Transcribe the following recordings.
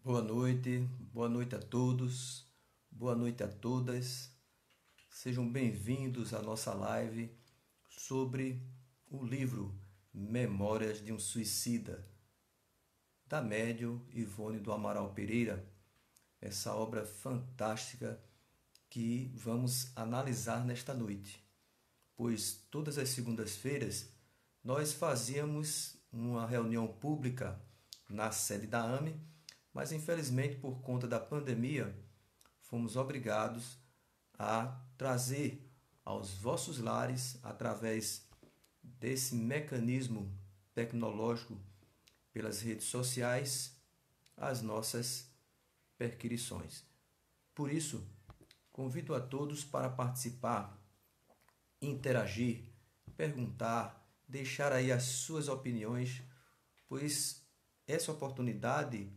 Boa noite a todos, boa noite a todas. Sejam bem-vindos à nossa live sobre o livro Memórias de um Suicida, da médium Ivone do Amaral Pereira. Essa obra fantástica que vamos analisar nesta noite, pois todas as segundas-feiras nós fazíamos uma reunião pública na sede da AME, mas infelizmente por conta da pandemia fomos obrigados a trazer aos vossos lares, através desse mecanismo tecnológico pelas redes sociais, as nossas perquisições. Por isso, convido a todos para participar, interagir, perguntar, deixar aí as suas opiniões, pois essa oportunidade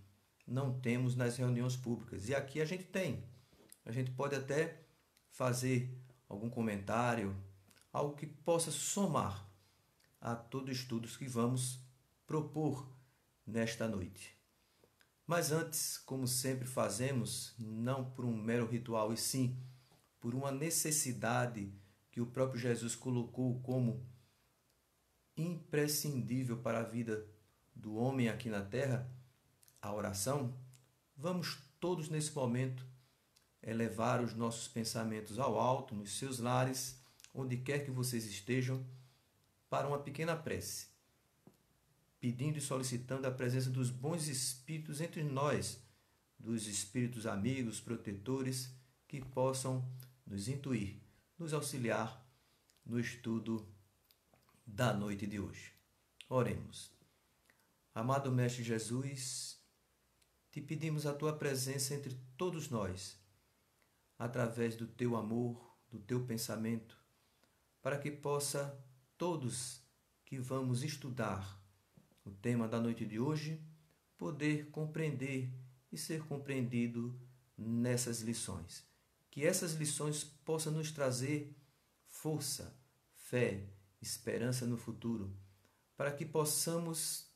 não temos nas reuniões públicas. E aqui a gente tem. A gente pode até fazer algum comentário, algo que possa somar a todos os estudos que vamos propor nesta noite. Mas antes, como sempre fazemos, não por um mero ritual, e sim por uma necessidade que o próprio Jesus colocou como imprescindível para a vida do homem aqui na Terra, a oração, vamos todos nesse momento elevar os nossos pensamentos ao alto, nos seus lares, onde quer que vocês estejam, para uma pequena prece, pedindo e solicitando a presença dos bons espíritos entre nós, dos espíritos amigos, protetores, que possam nos intuir, nos auxiliar no estudo da noite de hoje. Oremos. Amado Mestre Jesus, te pedimos a tua presença entre todos nós, através do teu amor, do teu pensamento, para que possa todos que vamos estudar o tema da noite de hoje, poder compreender e ser compreendido nessas lições. Que essas lições possam nos trazer força, fé, esperança no futuro, para que possamos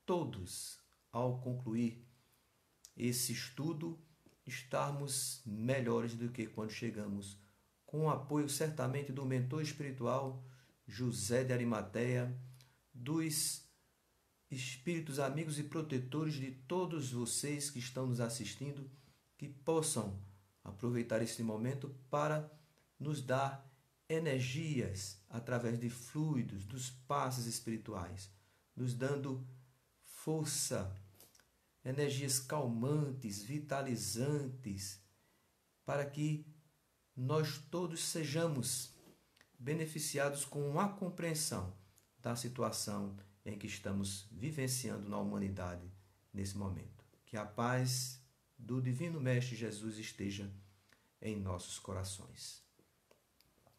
todos, ao concluir esse estudo, estarmos melhores do que quando chegamos, com o apoio certamente do mentor espiritual José de Arimateia, dos espíritos amigos e protetores de todos vocês que estão nos assistindo, que possam aproveitar esse momento para nos dar energias através de fluidos, dos passes espirituais, nos dando força, energias calmantes, vitalizantes, para que nós todos sejamos beneficiados com a compreensão da situação em que estamos vivenciando na humanidade nesse momento. Que a paz do Divino Mestre Jesus esteja em nossos corações.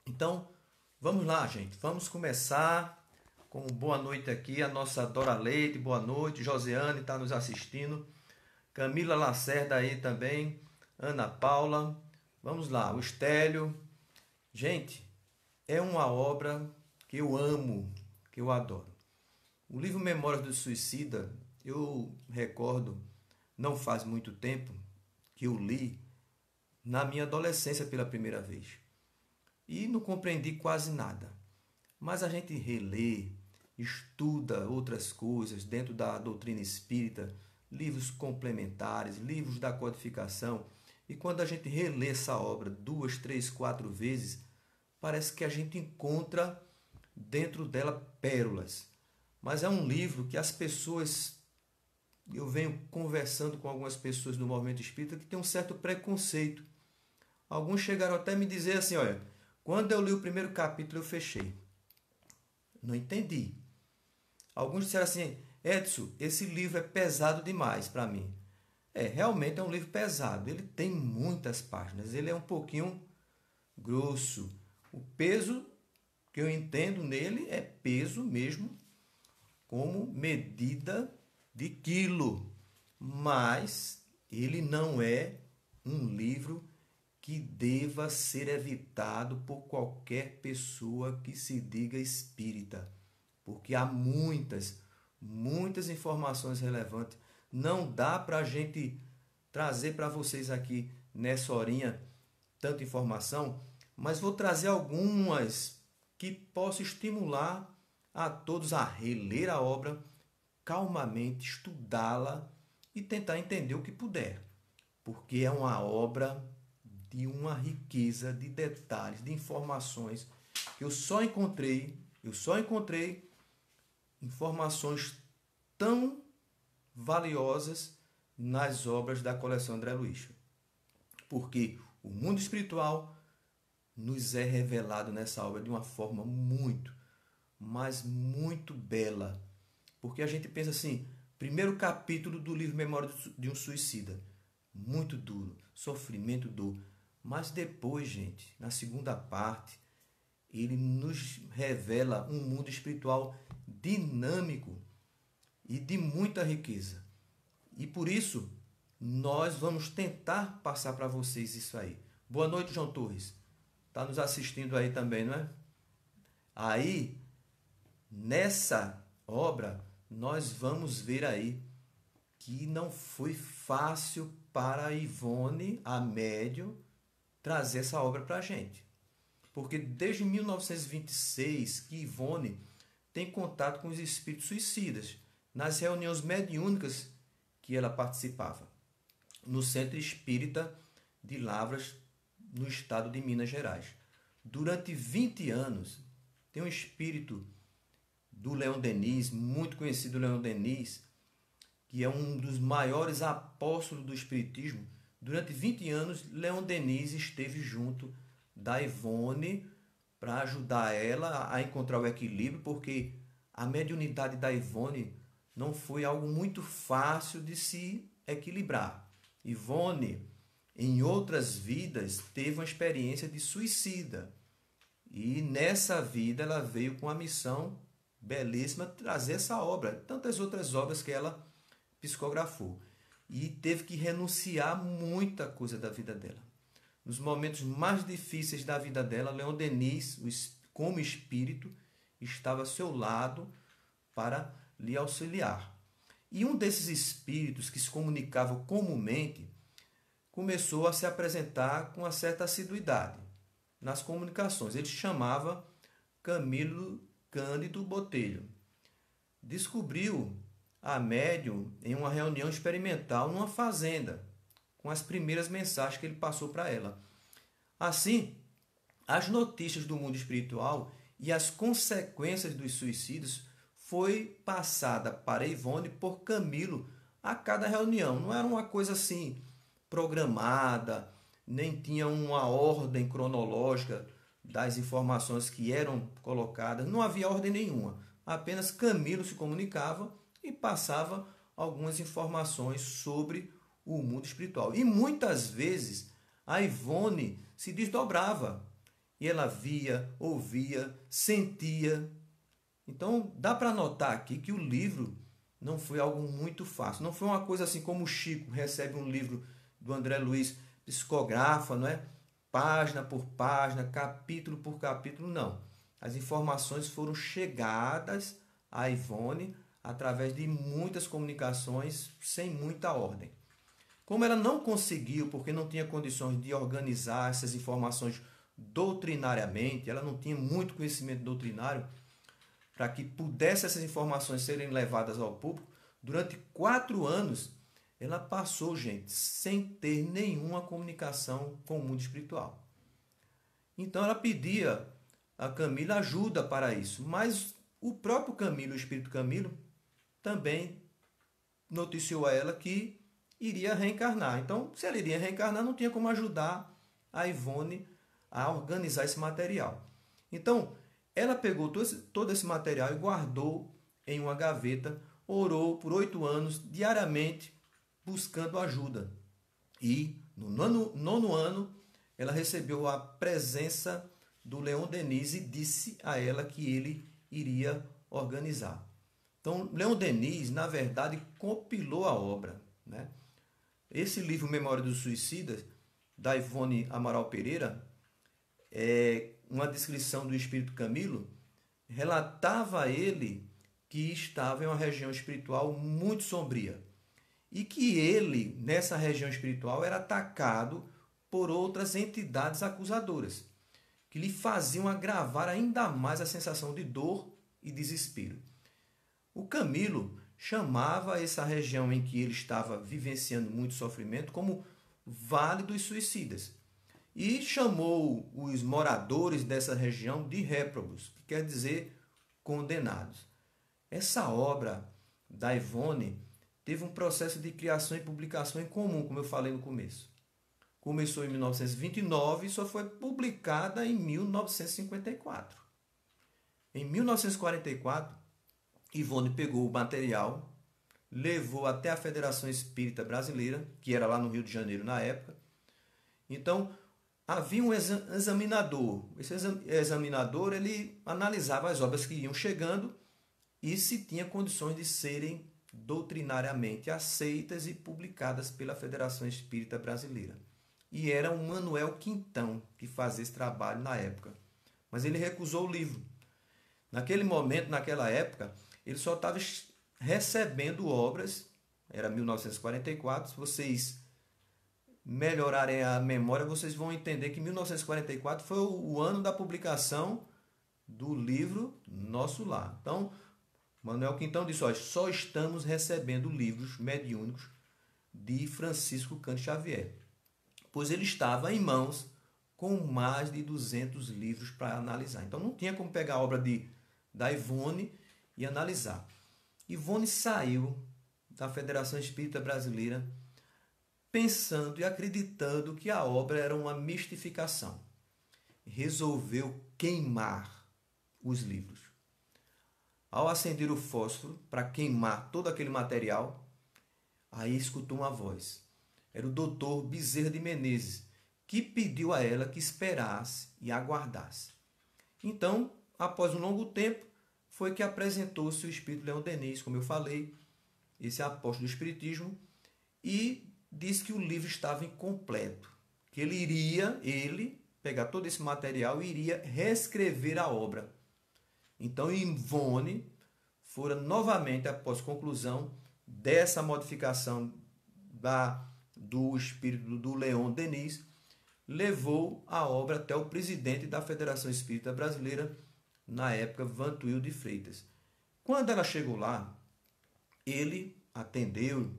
Então, vamos lá, gente. Vamos começar com boa noite aqui, a nossa Dora Leite, boa noite, Josiane está nos assistindo, Camila Lacerda aí também, Ana Paula, vamos lá, o Estélio. Gente, é uma obra que eu amo, que eu adoro. O livro Memórias do Suicida, eu recordo, não faz muito tempo, que eu li na minha adolescência pela primeira vez. E não compreendi quase nada. Mas a gente relê, estuda outras coisas dentro da doutrina espírita, livros complementares, livros da codificação, e quando a gente relê essa obra 2, 3, 4 vezes, parece que a gente encontra dentro dela pérolas. Mas é um livro que as pessoas, eu venho conversando com algumas pessoas do movimento espírita que tem um certo preconceito. Alguns chegaram até a me dizer assim, olha, quando eu li o primeiro capítulo eu fechei. Não entendi. Alguns disseram assim, Edson, esse livro é pesado demais para mim. Realmente é um livro pesado. Ele tem muitas páginas. Ele é um pouquinho grosso. O peso que eu entendo nele é peso mesmo, como medida de quilo. Mas ele não é um livro que deva ser evitado por qualquer pessoa que se diga espírita, porque há muitas informações relevantes. Não dá para a gente trazer para vocês aqui nessa horinha tanta informação, mas vou trazer algumas que possam estimular a todos a reler a obra calmamente, estudá-la e tentar entender o que puder, porque é uma obra de uma riqueza de detalhes, de informações que eu só encontrei informações tão valiosas nas obras da coleção André Luiz. Porque o mundo espiritual nos é revelado nessa obra de uma forma muito, mas muito bela. Porque a gente pensa assim, primeiro capítulo do livro Memória de um Suicida, muito duro, sofrimento, dor. Mas depois, gente, na segunda parte, ele nos revela um mundo espiritual dinâmico e de muita riqueza. E por isso, nós vamos tentar passar para vocês isso aí. Boa noite, João Torres. Está nos assistindo aí também, não é? Aí, nessa obra, nós vamos ver aí que não foi fácil para a Ivone, a médium, trazer essa obra para a gente. Porque desde 1926 que Ivone tem contato com os espíritos suicidas, nas reuniões mediúnicas que ela participava, no Centro Espírita de Lavras, no estado de Minas Gerais. Durante 20 anos, tem um espírito do Leon Denis, muito conhecido Leon Denis, que é um dos maiores apóstolos do espiritismo. Durante 20 anos, Leon Denis esteve junto da Ivone para ajudar ela a encontrar o equilíbrio, porque a mediunidade da Ivone não foi algo muito fácil de se equilibrar. Ivone, em outras vidas, teve uma experiência de suicida. E nessa vida ela veio com a missão belíssima de trazer essa obra, tantas outras obras que ela psicografou. E teve que renunciar muita coisa da vida dela. Nos momentos mais difíceis da vida dela, Leon Denis, como espírito, estava ao seu lado para lhe auxiliar. E um desses espíritos que se comunicavam comumente começou a se apresentar com uma certa assiduidade nas comunicações. Ele se chamava Camilo Cândido Botelho. Descobriu a médium em uma reunião experimental numa fazenda, com as primeiras mensagens que ele passou para ela. Assim, as notícias do mundo espiritual e as consequências dos suicídios foi passada para Ivone por Camilo a cada reunião. Não era uma coisa assim programada, nem tinha uma ordem cronológica das informações que eram colocadas. Não havia ordem nenhuma. Apenas Camilo se comunicava e passava algumas informações sobre o mundo espiritual. E muitas vezes a Ivone se desdobrava. E ela via, ouvia, sentia. Então dá para notar aqui que o livro não foi algo muito fácil. Não foi uma coisa assim como o Chico recebe um livro do André Luiz, psicografa, não é? Página por página, capítulo por capítulo, não. As informações foram chegadas a Ivone através de muitas comunicações sem muita ordem. Como ela não conseguiu, porque não tinha condições de organizar essas informações doutrinariamente, ela não tinha muito conhecimento doutrinário para que pudesse essas informações serem levadas ao público, durante 4 anos ela passou, gente, sem ter nenhuma comunicação com o mundo espiritual. Então ela pedia a Camilo ajuda para isso, mas o próprio Camilo, o espírito Camilo, também noticiou a ela que iria reencarnar. Então, se ela iria reencarnar, não tinha como ajudar a Ivone a organizar esse material. Então, ela pegou todo esse material e guardou em uma gaveta, orou por 8 anos, diariamente, buscando ajuda. E, no nono ano, ela recebeu a presença do Leon Denis e disse a ela que ele iria organizar. Então, Leon Denis, na verdade, compilou a obra, né? Esse livro, Memória dos Suicidas, da Ivone Amaral Pereira, é uma descrição do espírito Camilo, relatava a ele que estava em uma região espiritual muito sombria e que ele, nessa região espiritual, era atacado por outras entidades acusadoras, que lhe faziam agravar ainda mais a sensação de dor e desespero. O Camilo chamava essa região em que ele estava vivenciando muito sofrimento como Vale dos Suicidas e chamou os moradores dessa região de réprobos, que quer dizer condenados. Essa obra da Ivone teve um processo de criação e publicação em comum, como eu falei no começo. Começou em 1929 e só foi publicada em 1954. Em 1944, Ivone pegou o material, levou até a Federação Espírita Brasileira, que era lá no Rio de Janeiro na época. Então, havia um examinador. Esse examinador ele analisava as obras que iam chegando e se tinha condições de serem doutrinariamente aceitas e publicadas pela Federação Espírita Brasileira. E era o Manuel Quintão que fazia esse trabalho na época. Mas ele recusou o livro. Naquele momento, naquela época, ele só estava recebendo obras, era 1944, se vocês melhorarem a memória, vocês vão entender que 1944 foi o ano da publicação do livro Nosso Lar. Então, Manuel Quintão disse, olha, só estamos recebendo livros mediúnicos de Francisco Cândido Xavier, pois ele estava em mãos com mais de 200 livros para analisar. Então, não tinha como pegar a obra da Ivone e analisar. Ivone saiu da Federação Espírita Brasileira pensando e acreditando que a obra era uma mistificação. Resolveu queimar os livros. Ao acender o fósforo para queimar todo aquele material, aí escutou uma voz. Era o doutor Bezerra de Menezes, que pediu a ela que esperasse e aguardasse. Então, após um longo tempo, foi que apresentou-se o espírito Leon Denis, como eu falei, esse apóstolo do espiritismo, e disse que o livro estava incompleto, que ele iria pegar todo esse material e iria reescrever a obra. Então, Ivone fora novamente, após conclusão dessa modificação do espírito do Leon Denis, levou a obra até o presidente da Federação Espírita Brasileira, na época, Vantuil de Freitas. Quando ela chegou lá, ele atendeu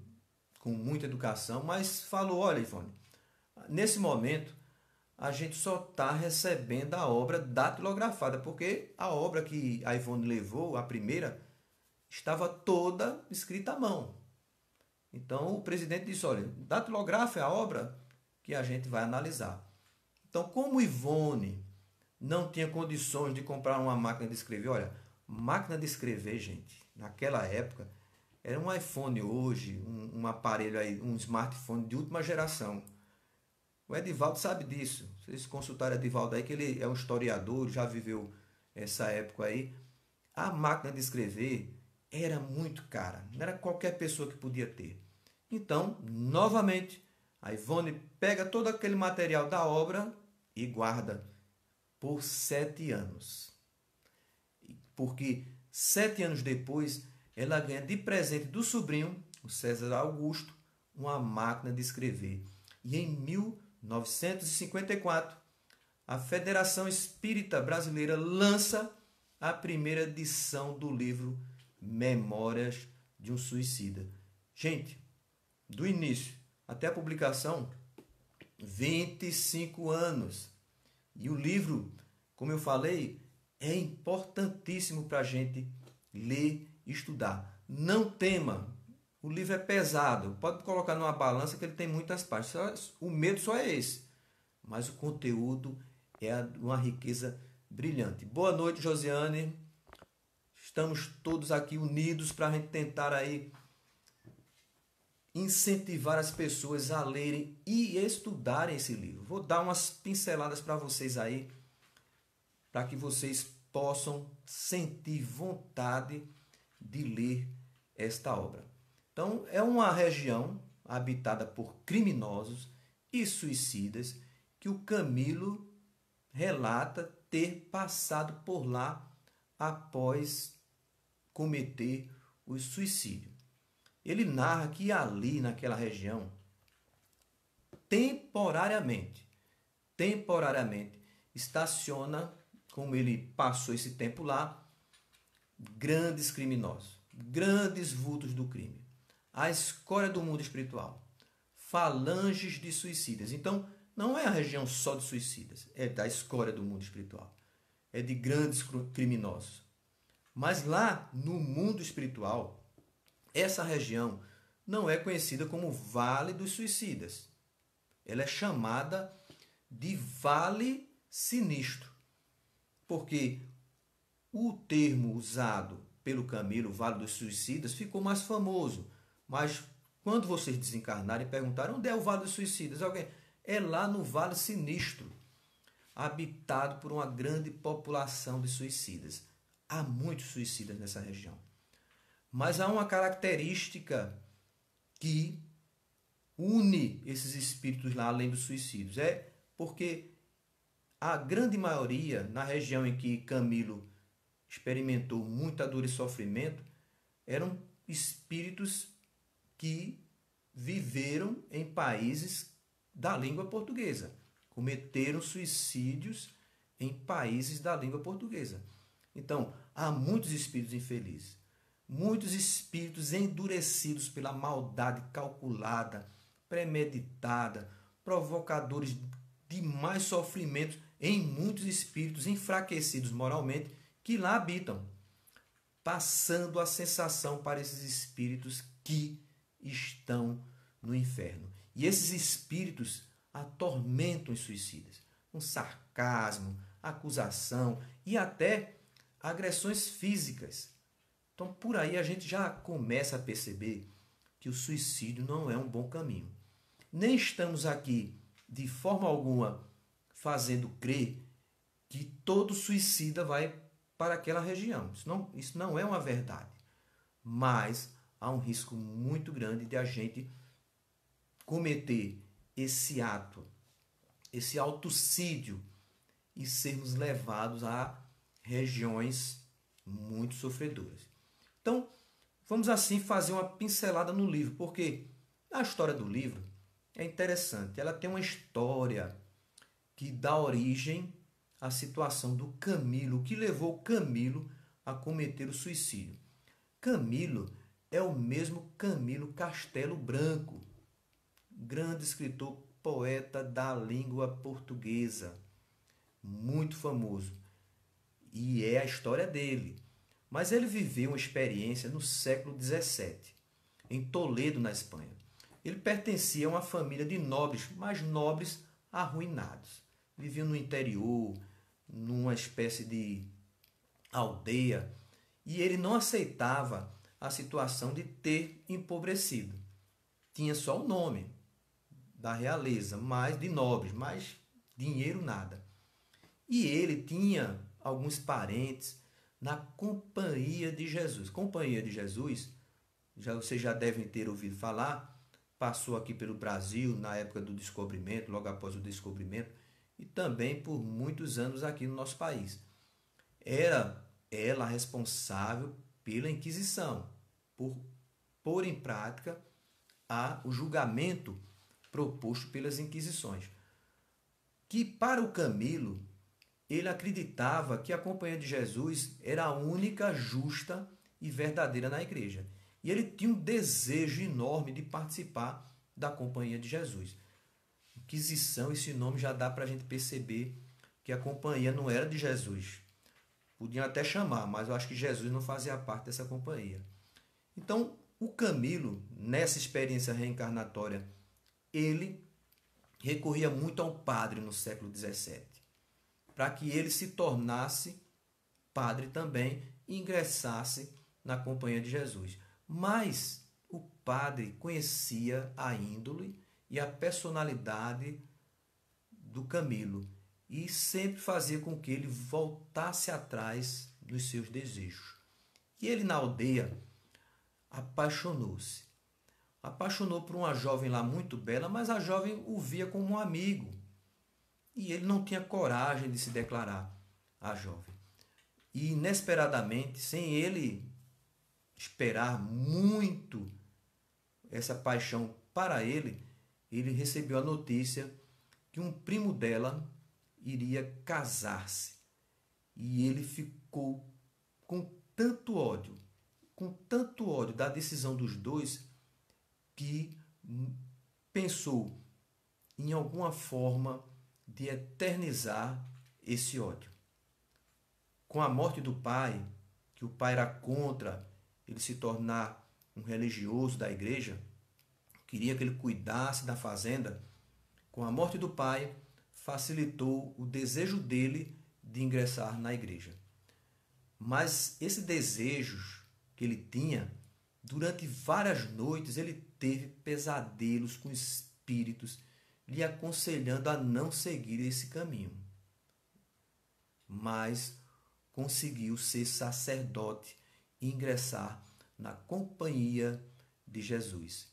com muita educação, mas falou, olha, Ivone, nesse momento a gente só está recebendo a obra datilografada, porque a obra que a Ivone levou, a primeira, estava toda escrita à mão. Então o presidente disse, olha, datilografa a obra que a gente vai analisar. Então, como Ivone não tinha condições de comprar uma máquina de escrever, olha, máquina de escrever, gente, naquela época, era um iPhone hoje, um aparelho aí, um smartphone de última geração. O Edivaldo sabe disso. Vocês consultarem o Edivaldo aí, que ele é um historiador, já viveu essa época aí. A máquina de escrever era muito cara, não era qualquer pessoa que podia ter. Então, novamente, a Ivone pega todo aquele material da obra e guarda por 7 anos. Porque 7 anos depois, ela ganha de presente do sobrinho, o César Augusto, uma máquina de escrever. E em 1954, a Federação Espírita Brasileira lança a primeira edição do livro Memórias de um Suicida. Gente, do início até a publicação, 25 anos. E o livro, como eu falei, é importantíssimo para a gente ler e estudar. Não tema, o livro é pesado, pode colocar numa balança que ele tem muitas páginas. O medo só é esse, mas o conteúdo é uma riqueza brilhante. Boa noite, Josiane. Estamos todos aqui unidos para a gente tentar aí incentivar as pessoas a lerem e estudarem esse livro. Vou dar umas pinceladas para vocês aí, para que vocês possam sentir vontade de ler esta obra. Então, é uma região habitada por criminosos e suicidas que o Camilo relata ter passado por lá após cometer o suicídio. ele narra que ali naquela região, temporariamente, estaciona, como ele passou esse tempo lá, grandes criminosos, grandes vultos do crime, a escória do mundo espiritual, falanges de suicidas. Então, não é a região só de suicidas, é da escória do mundo espiritual, é de grandes criminosos. Mas lá no mundo espiritual, essa região não é conhecida como Vale dos Suicidas. Ela é chamada de Vale Sinistro, porque o termo usado pelo Camilo, Vale dos Suicidas, ficou mais famoso. Mas quando vocês desencarnarem e perguntaram onde é o Vale dos Suicidas, alguém é lá no Vale Sinistro, habitado por uma grande população de suicidas. Há muitos suicidas nessa região. Mas há uma característica que une esses espíritos lá, além dos suicídios. É porque a grande maioria, na região em que Camilo experimentou muita dor e sofrimento, eram espíritos que viveram em países da língua portuguesa, cometeram suicídios em países da língua portuguesa. Então, há muitos espíritos infelizes, muitos espíritos endurecidos pela maldade calculada, premeditada, provocadores de mais sofrimentos em muitos espíritos enfraquecidos moralmente que lá habitam, passando a sensação para esses espíritos que estão no inferno. E esses espíritos atormentam os suicidas, com sarcasmo, acusação e até agressões físicas. Então, por aí a gente já começa a perceber que o suicídio não é um bom caminho. Nem estamos aqui, de forma alguma, fazendo crer que todo suicida vai para aquela região. Isso não é uma verdade. Mas há um risco muito grande de a gente cometer esse ato, esse autocídio e sermos levados a regiões muito sofredoras. Então, vamos assim fazer uma pincelada no livro, porque a história do livro é interessante. Ela tem uma história que dá origem à situação do Camilo, o que levou Camilo a cometer o suicídio. Camilo é o mesmo Camilo Castelo Branco, grande escritor, poeta da língua portuguesa, muito famoso. E é a história dele. Mas ele viveu uma experiência no século XVII, em Toledo, na Espanha. Ele pertencia a uma família de nobres, mas nobres arruinados. Viviam no interior, numa espécie de aldeia, e ele não aceitava a situação de ter empobrecido. Tinha só o nome da realeza, mas de nobres, mas dinheiro nada. E ele tinha alguns parentes na Companhia de Jesus. Companhia de Jesus, vocês já devem ter ouvido falar, passou aqui pelo Brasil na época do descobrimento, logo após o descobrimento, e também por muitos anos aqui no nosso país. Era ela responsável pela Inquisição, por pôr em prática o julgamento proposto pelas Inquisições. Que para o Camilo, ele acreditava que a Companhia de Jesus era a única justa e verdadeira na igreja. E ele tinha um desejo enorme de participar da Companhia de Jesus. Inquisição, esse nome já dá para a gente perceber que a companhia não era de Jesus. Podiam até chamar, mas eu acho que Jesus não fazia parte dessa companhia. Então, o Camilo, nessa experiência reencarnatória, ele recorria muito ao padre no século XVII, para que ele se tornasse padre também e ingressasse na Companhia de Jesus. Mas o padre conhecia a índole e a personalidade do Camilo e sempre fazia com que ele voltasse atrás dos seus desejos. E ele na aldeia apaixonou-se. Apaixonou por uma jovem lá muito bela, mas a jovem o via como um amigo. E ele não tinha coragem de se declarar à jovem. E inesperadamente, sem ele esperar muito, essa paixão para ele, ele recebeu a notícia que um primo dela iria casar-se. E ele ficou com tanto ódio da decisão dos dois, que pensou em alguma forma de eternizar esse ódio. Com a morte do pai, que o pai era contra ele se tornar um religioso da igreja, queria que ele cuidasse da fazenda, com a morte do pai, facilitou o desejo dele de ingressar na igreja. Mas esse desejo que ele tinha, durante várias noites, ele teve pesadelos com espíritos lhe aconselhando a não seguir esse caminho. Mas conseguiu ser sacerdote e ingressar na companhia de Jesus.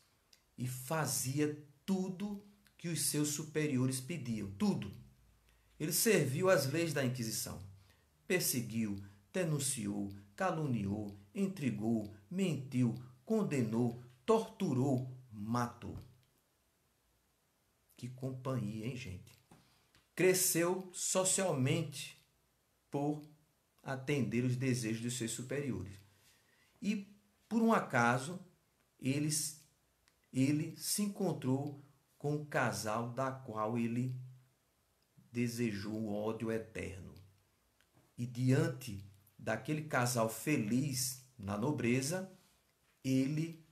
E fazia tudo que os seus superiores pediam, tudo. Ele serviu às leis da Inquisição, perseguiu, denunciou, caluniou, intrigou, mentiu, condenou, torturou, matou. Que companhia, hein, gente? Cresceu socialmente por atender os desejos dos seus superiores. E, por um acaso, ele se encontrou com um casal da qual ele desejou o ódio eterno. E diante daquele casal feliz na nobreza, ele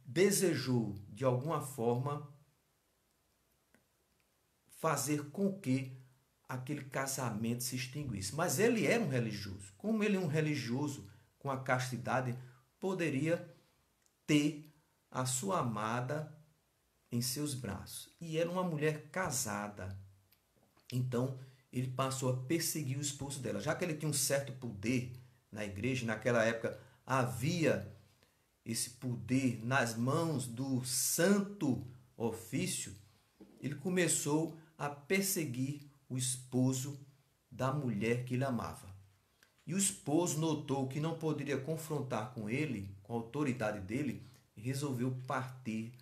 desejou, de alguma forma, fazer com que aquele casamento se extinguisse. Mas ele era um religioso. Como ele é um religioso com a castidade, poderia ter a sua amada em seus braços. E era uma mulher casada. Então, ele passou a perseguir o esposo dela. Já que ele tinha um certo poder na igreja, naquela época havia esse poder nas mãos do santo ofício, ele começou a perseguir o esposo da mulher que ele amava. E o esposo notou que não poderia confrontar com ele, com a autoridade dele, e resolveu partir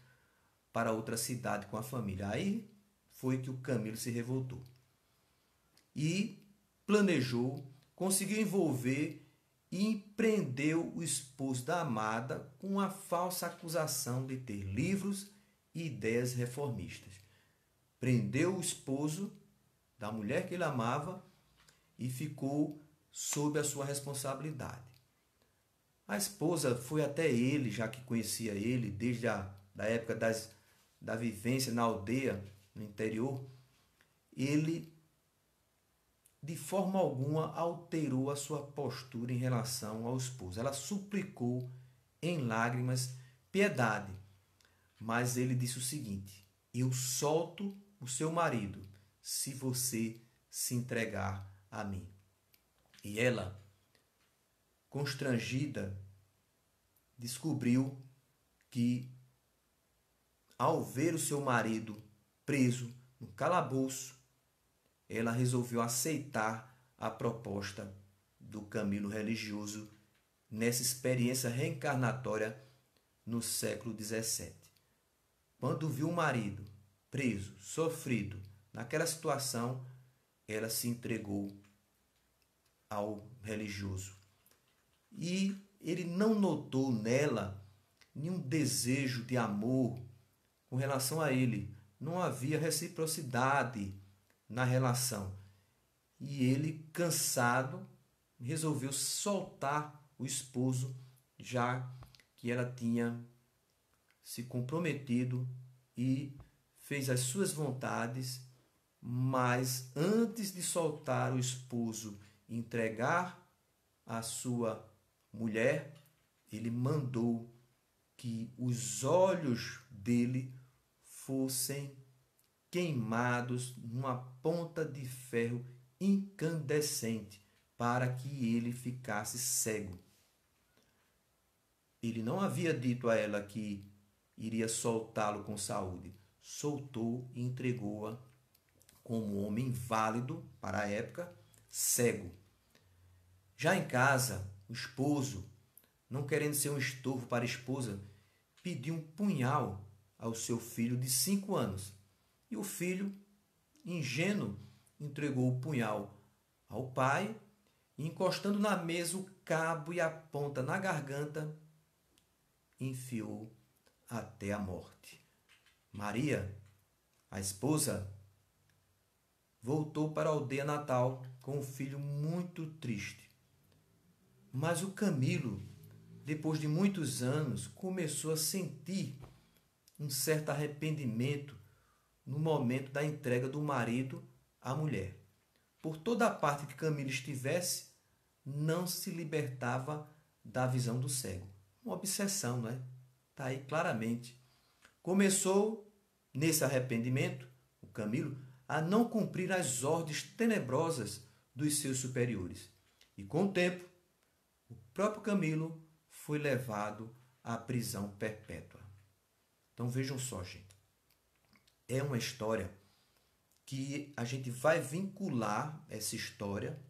para outra cidade com a família. Aí foi que o Camilo se revoltou. E planejou, conseguiu envolver e prendeu o esposo da amada com a falsa acusação de ter livros e ideias reformistas. Prendeu o esposo da mulher que ele amava e ficou sob a sua responsabilidade. A esposa foi até ele, já que conhecia ele desde a época da vivência na aldeia, no interior. Ele, de forma alguma, alterou a sua postura em relação ao esposo. Ela suplicou em lágrimas piedade, mas ele disse o seguinte: eu solto o seu marido se você se entregar a mim. E ela, constrangida, descobriu que, ao ver o seu marido preso no calabouço, ela resolveu aceitar a proposta do Camilo religioso nessa experiência reencarnatória no século XVII. Quando viu o marido preso, sofrido, naquela situação, ela se entregou ao religioso. E ele não notou nela nenhum desejo de amor com relação a ele. Não havia reciprocidade na relação. E ele, cansado, resolveu soltar o esposo, já que ela tinha se comprometido e fez as suas vontades, mas antes de soltar o esposo e entregar a sua mulher, ele mandou que os olhos dele fossem queimados numa ponta de ferro incandescente para que ele ficasse cego. Ele não havia dito a ela que iria soltá-lo com saúde. Soltou e entregou-a como um homem válido para a época, cego. Já em casa, o esposo, não querendo ser um estorvo para a esposa, pediu um punhal ao seu filho de 5 anos. E o filho, ingênuo, entregou o punhal ao pai e, encostando na mesa o cabo e a ponta na garganta, enfiou até a morte. Maria, a esposa, voltou para a aldeia natal com o filho muito triste. Mas o Camilo, depois de muitos anos, começou a sentir um certo arrependimento no momento da entrega do marido à mulher. Por toda a parte que Camilo estivesse, não se libertava da visão do cego. Uma obsessão, não é? Está aí claramente. Começou, nesse arrependimento, o Camilo, a não cumprir as ordens tenebrosas dos seus superiores. E com o tempo, o próprio Camilo foi levado à prisão perpétua. Então vejam só, gente. É uma história que a gente vai vincular essa história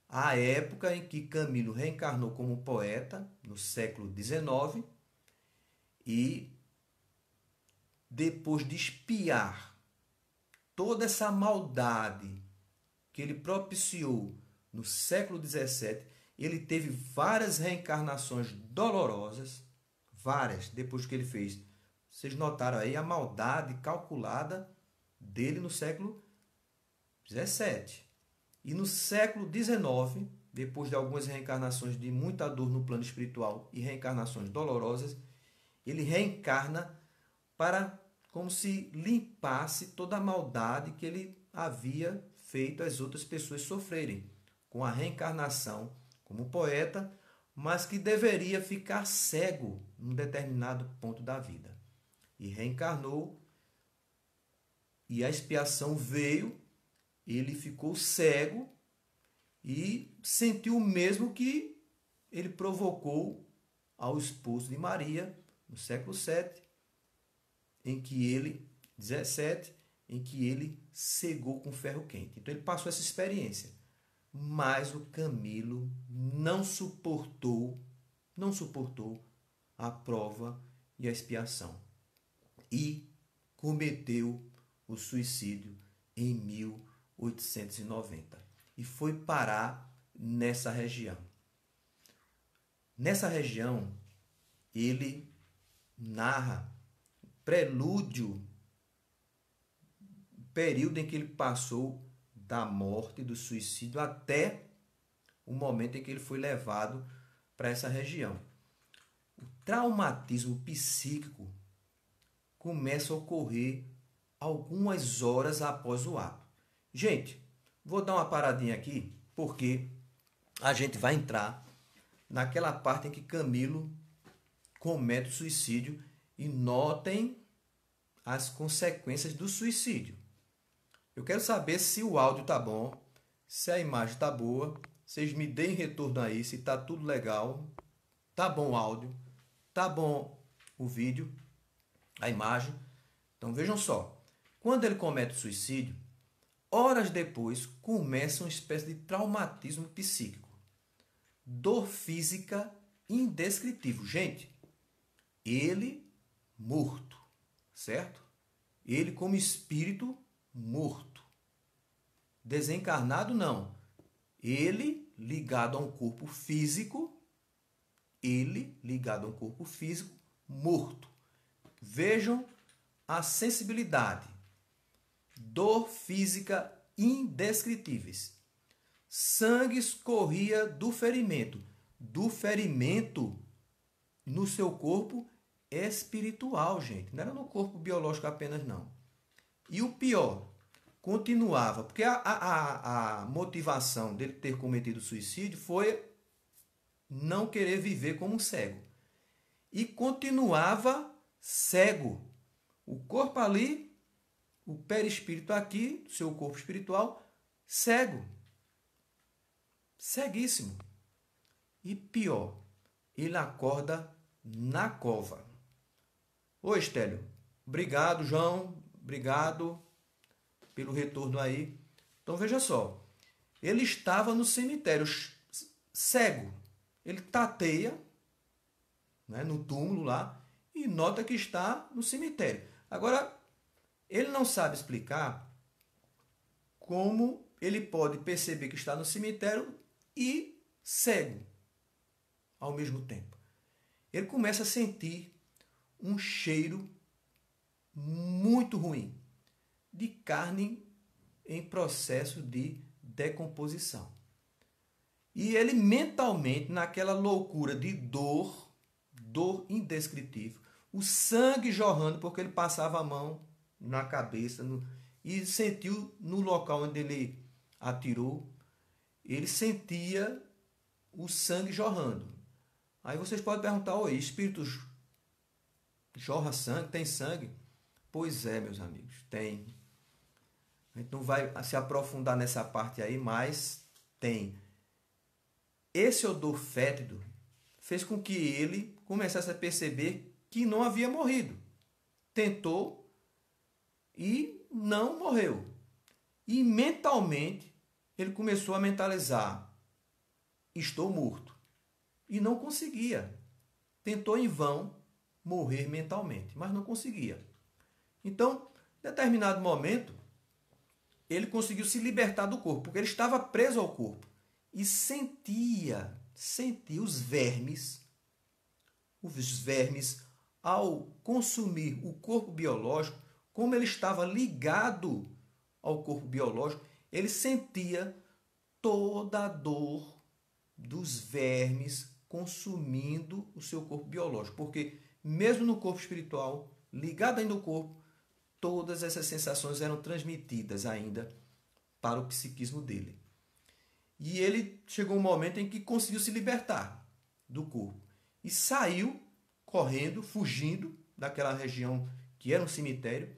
à época em que Camilo reencarnou como poeta, no século XIX, e depois de espiar toda essa maldade que ele propiciou no século XVII, ele teve várias reencarnações dolorosas, várias, depois que ele fez. Vocês notaram aí a maldade calculada dele no século XVII. E no século XIX, depois de algumas reencarnações de muita dor no plano espiritual e reencarnações dolorosas, ele reencarna para como se limpasse toda a maldade que ele havia feito as outras pessoas sofrerem com a reencarnação como poeta, mas que deveria ficar cego num determinado ponto da vida. E reencarnou, e a expiação veio, ele ficou cego e sentiu o mesmo que ele provocou ao esposo de Maria no século VII, em que ele, 17, em que ele cegou com ferro quente. Então ele passou essa experiência. Mas o Camilo não suportou a prova e a expiação. E cometeu o suicídio em 1890. E foi parar nessa região. Nessa região, ele narra prelúdio, período em que ele passou da morte, do suicídio, até o momento em que ele foi levado para essa região. O traumatismo psíquico começa a ocorrer algumas horas após o ato. Gente, vou dar uma paradinha aqui, porque a gente vai entrar naquela parte em que Camilo comete o suicídio e notem as consequências do suicídio. Eu quero saber se o áudio tá bom, se a imagem tá boa. Vocês me deem retorno aí, se tá tudo legal. Tá bom o áudio, tá bom o vídeo, a imagem. Então vejam só. Quando ele comete o suicídio, horas depois começa uma espécie de traumatismo psíquico. Dor física indescritível. Gente, ele morto, certo? Ele como espírito morto. Desencarnado não. Ele ligado a um corpo físico, morto. Vejam a sensibilidade. Dor física indescritíveis. Sangue escorria do ferimento no seu corpo espiritual, gente. Não era no corpo biológico apenas, não. E o pior, continuava, porque a motivação dele ter cometido suicídio foi não querer viver como um cego. E continuava cego. O corpo ali, o perispírito aqui, seu corpo espiritual, cego. Ceguíssimo. E pior, ele acorda na cova. Ô Estélio, obrigado, João, obrigado pelo retorno aí. Então veja só, ele estava no cemitério cego. Ele tateia, né, no túmulo lá, e e nota que está no cemitério. Agora, ele não sabe explicar como ele pode perceber que está no cemitério e cego ao mesmo tempo. Ele começa a sentir um cheiro muito ruim de carne em processo de decomposição. E ele mentalmente, naquela loucura de dor indescritível, o sangue jorrando porque ele passava a mão na cabeça e sentiu no local onde ele atirou, ele sentia o sangue jorrando. Aí vocês podem perguntar, oi, espíritos jorra sangue, tem sangue? Pois é, meus amigos, tem. A gente não vai se aprofundar nessa parte aí, mas tem. Esse odor fétido fez com que ele começasse a perceber que não havia morrido. Tentou e não morreu. E mentalmente ele começou a mentalizar: estou morto. E não conseguia. Tentou em vão morrer mentalmente, mas não conseguia. Então, em determinado momento, ele conseguiu se libertar do corpo, porque ele estava preso ao corpo e sentia os vermes ao consumir o corpo biológico, como ele estava ligado ao corpo biológico, ele sentia toda a dor dos vermes consumindo o seu corpo biológico, porque mesmo no corpo espiritual, ligado ainda ao corpo, todas essas sensações eram transmitidas ainda para o psiquismo dele. E ele chegou um momento em que conseguiu se libertar do corpo e saiu correndo, fugindo daquela região que era um cemitério,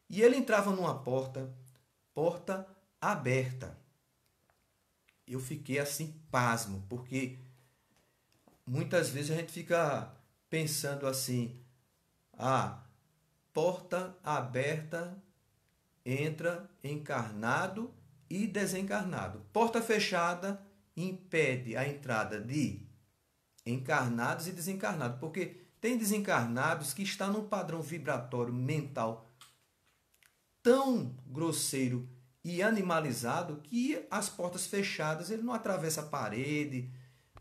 e ele entrava numa porta aberta. Eu fiquei assim pasmo, porque muitas vezes a gente fica pensando assim: porta aberta, entra encarnado e desencarnado. Porta fechada impede a entrada de encarnados e desencarnados, porque tem desencarnados que estão num padrão vibratório mental tão grosseiro e animalizado que as portas fechadas, ele não atravessa a parede,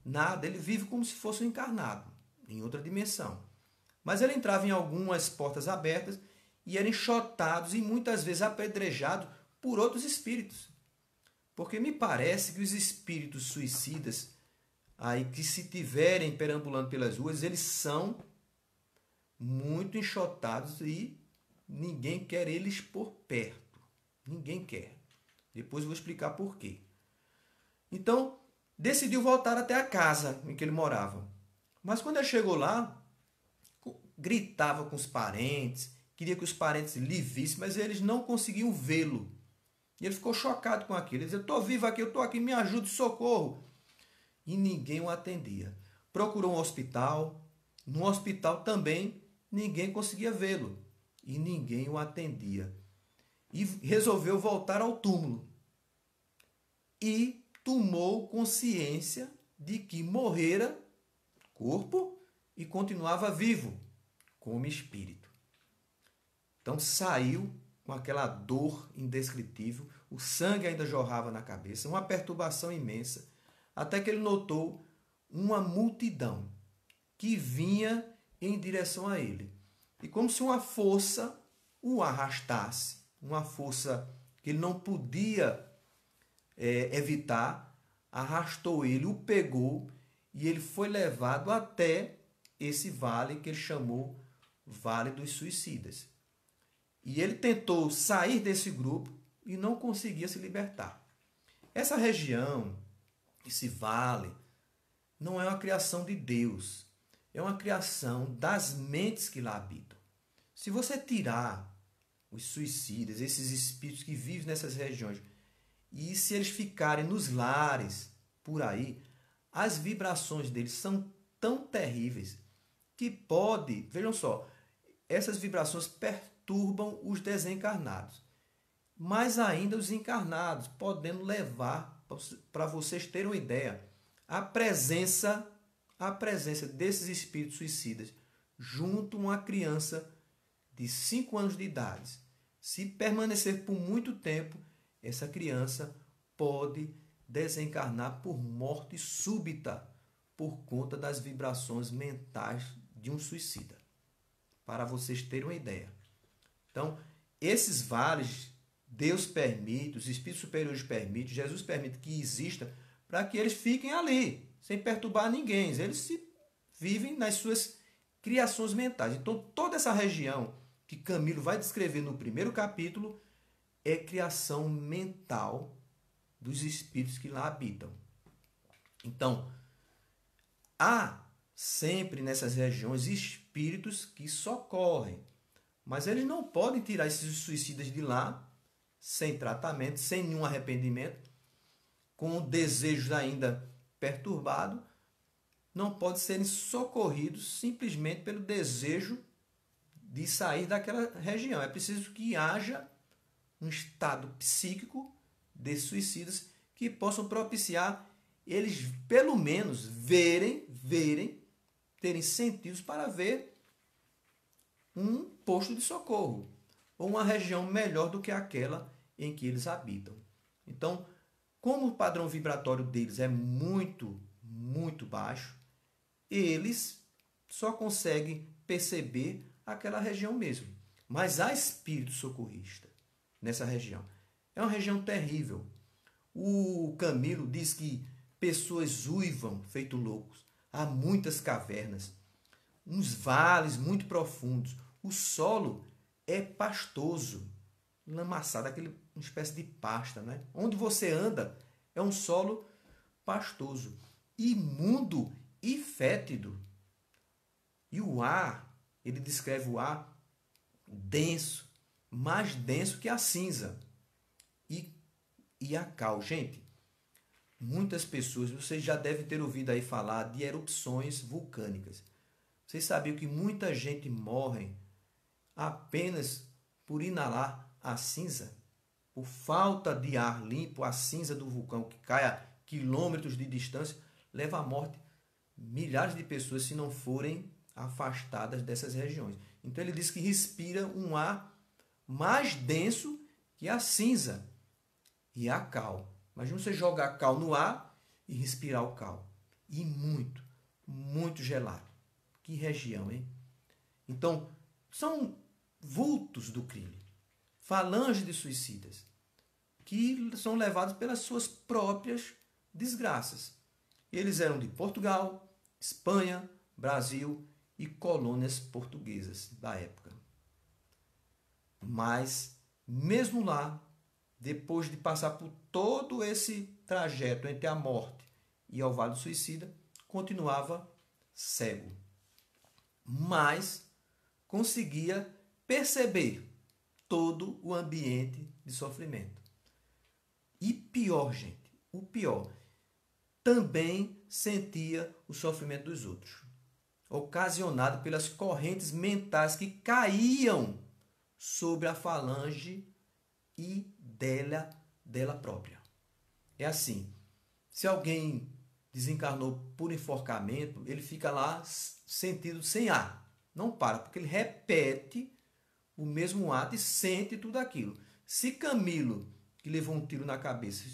nada, ele vive como se fosse um encarnado, em outra dimensão. Mas ele entrava em algumas portas abertas e era enxotado e muitas vezes apedrejado por outros espíritos. Porque me parece que os espíritos suicidas, aí que se tiverem perambulando pelas ruas, eles são muito enxotados e ninguém quer eles por perto. Ninguém quer. Depois eu vou explicar por quê. Então, decidiu voltar até a casa em que ele morava. Mas quando ele chegou lá, gritava com os parentes, queria que os parentes lhe vissem, mas eles não conseguiam vê-lo. E ele ficou chocado com aquilo. Ele dizia: estou vivo aqui, eu estou aqui, me ajude, socorro. E ninguém o atendia. Procurou um hospital. No hospital também ninguém conseguia vê-lo. E ninguém o atendia. E resolveu voltar ao túmulo. E tomou consciência de que morrera corpo e continuava vivo como espírito. Então saiu com aquela dor indescritível, o sangue ainda jorrava na cabeça, uma perturbação imensa, até que ele notou uma multidão que vinha em direção a ele. E como se uma força o arrastasse, uma força que ele não podia evitar, arrastou ele, o pegou e ele foi levado até esse vale que ele chamou Vale dos Suicidas. E ele tentou sair desse grupo e não conseguia se libertar. Essa região, esse vale, não é uma criação de Deus, é uma criação das mentes que lá habitam. Se você tirar os suicidas, esses espíritos que vivem nessas regiões, e se eles ficarem nos lares por aí, as vibrações deles são tão terríveis que vejam só, essas vibrações perturbam os desencarnados, mas ainda os encarnados, podendo levar, para vocês terem uma ideia, a presença desses espíritos suicidas junto a uma criança de 5 anos de idade. Se permanecer por muito tempo, essa criança pode desencarnar por morte súbita, por conta das vibrações mentais de um suicida. Para vocês terem uma ideia. Então, esses vales, Deus permite, os espíritos superiores permitem, Jesus permite que exista, para que eles fiquem ali, sem perturbar ninguém. Eles vivem nas suas criações mentais. Então, toda essa região que Camilo vai descrever no primeiro capítulo é criação mental dos espíritos que lá habitam. Então, há sempre nessas regiões espíritos que socorrem, mas eles não podem tirar esses suicidas de lá sem tratamento, sem nenhum arrependimento, com desejos ainda perturbados, não podem serem socorridos simplesmente pelo desejo de sair daquela região. É preciso que haja um estado psíquico de suicidas que possam propiciar eles, pelo menos, verem, terem sentidos para ver um posto de socorro ou uma região melhor do que aquela em que eles habitam. Então, como o padrão vibratório deles é muito, muito baixo, eles só conseguem perceber aquela região mesmo. Mas há espírito socorrista nessa região. É uma região terrível. O Camilo diz que pessoas uivam feito loucos. Há muitas cavernas, uns vales muito profundos. O solo é pastoso, lamaçado, uma espécie de pasta, né? Onde você anda é um solo pastoso, imundo e fétido. E o ar, ele descreve o ar denso, mais denso que a cinza e a cal. Gente, muitas pessoas, vocês já devem ter ouvido aí falar de erupções vulcânicas. Vocês sabiam que muita gente morre apenas por inalar a cinza? Por falta de ar limpo, a cinza do vulcão que cai a quilômetros de distância leva à morte milhares de pessoas se não forem afastadas dessas regiões. Então ele diz que respira um ar mais denso que a cinza e a cal. Imagina você jogar cal no ar e respirar o cal. E muito, muito gelado. Que região, hein? Então, são vultos do crime, falange de suicidas, que são levados pelas suas próprias desgraças. Eles eram de Portugal, Espanha, Brasil e colônias portuguesas da época. Mas, mesmo lá, depois de passar por todo esse trajeto entre a morte e ao Vale do Suicida, continuava cego. Mas conseguia perceber todo o ambiente de sofrimento. E pior, gente, o pior, também sentia o sofrimento dos outros, ocasionado pelas correntes mentais que caíam sobre a falange e dela própria. É assim, se alguém desencarnou por enforcamento, ele fica lá sentido sem ar, não para, porque ele repete o mesmo ato e sente tudo aquilo. Se Camilo, que levou um tiro na cabeça,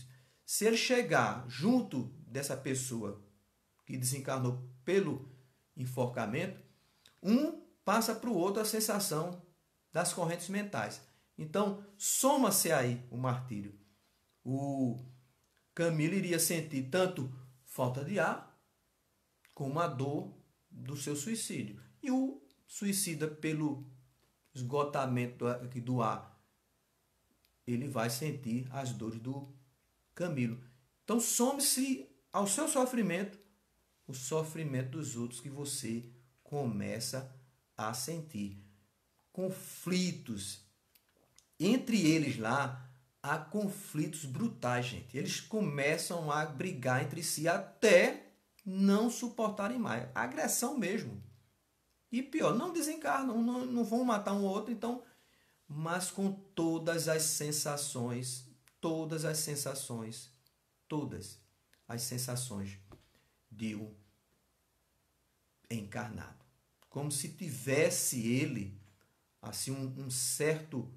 se ele chegar junto dessa pessoa que desencarnou pelo enforcamento, um passa para o outro a sensação das correntes mentais. Então, soma-se aí o martírio. O Camilo iria sentir tanto falta de ar como a dor do seu suicídio. E o suicida, pelo esgotamento do ar, ele vai sentir as dores do Camilo. Então, some-se ao seu sofrimento o sofrimento dos outros que você começa a sentir. Conflitos. Entre eles lá, há conflitos brutais, gente. Eles começam a brigar entre si até não suportarem mais. Agressão mesmo. E pior, não desencarnam, não vão matar um outro, então, mas com todas as sensações de um encarnado. como se tivesse ele assim um certo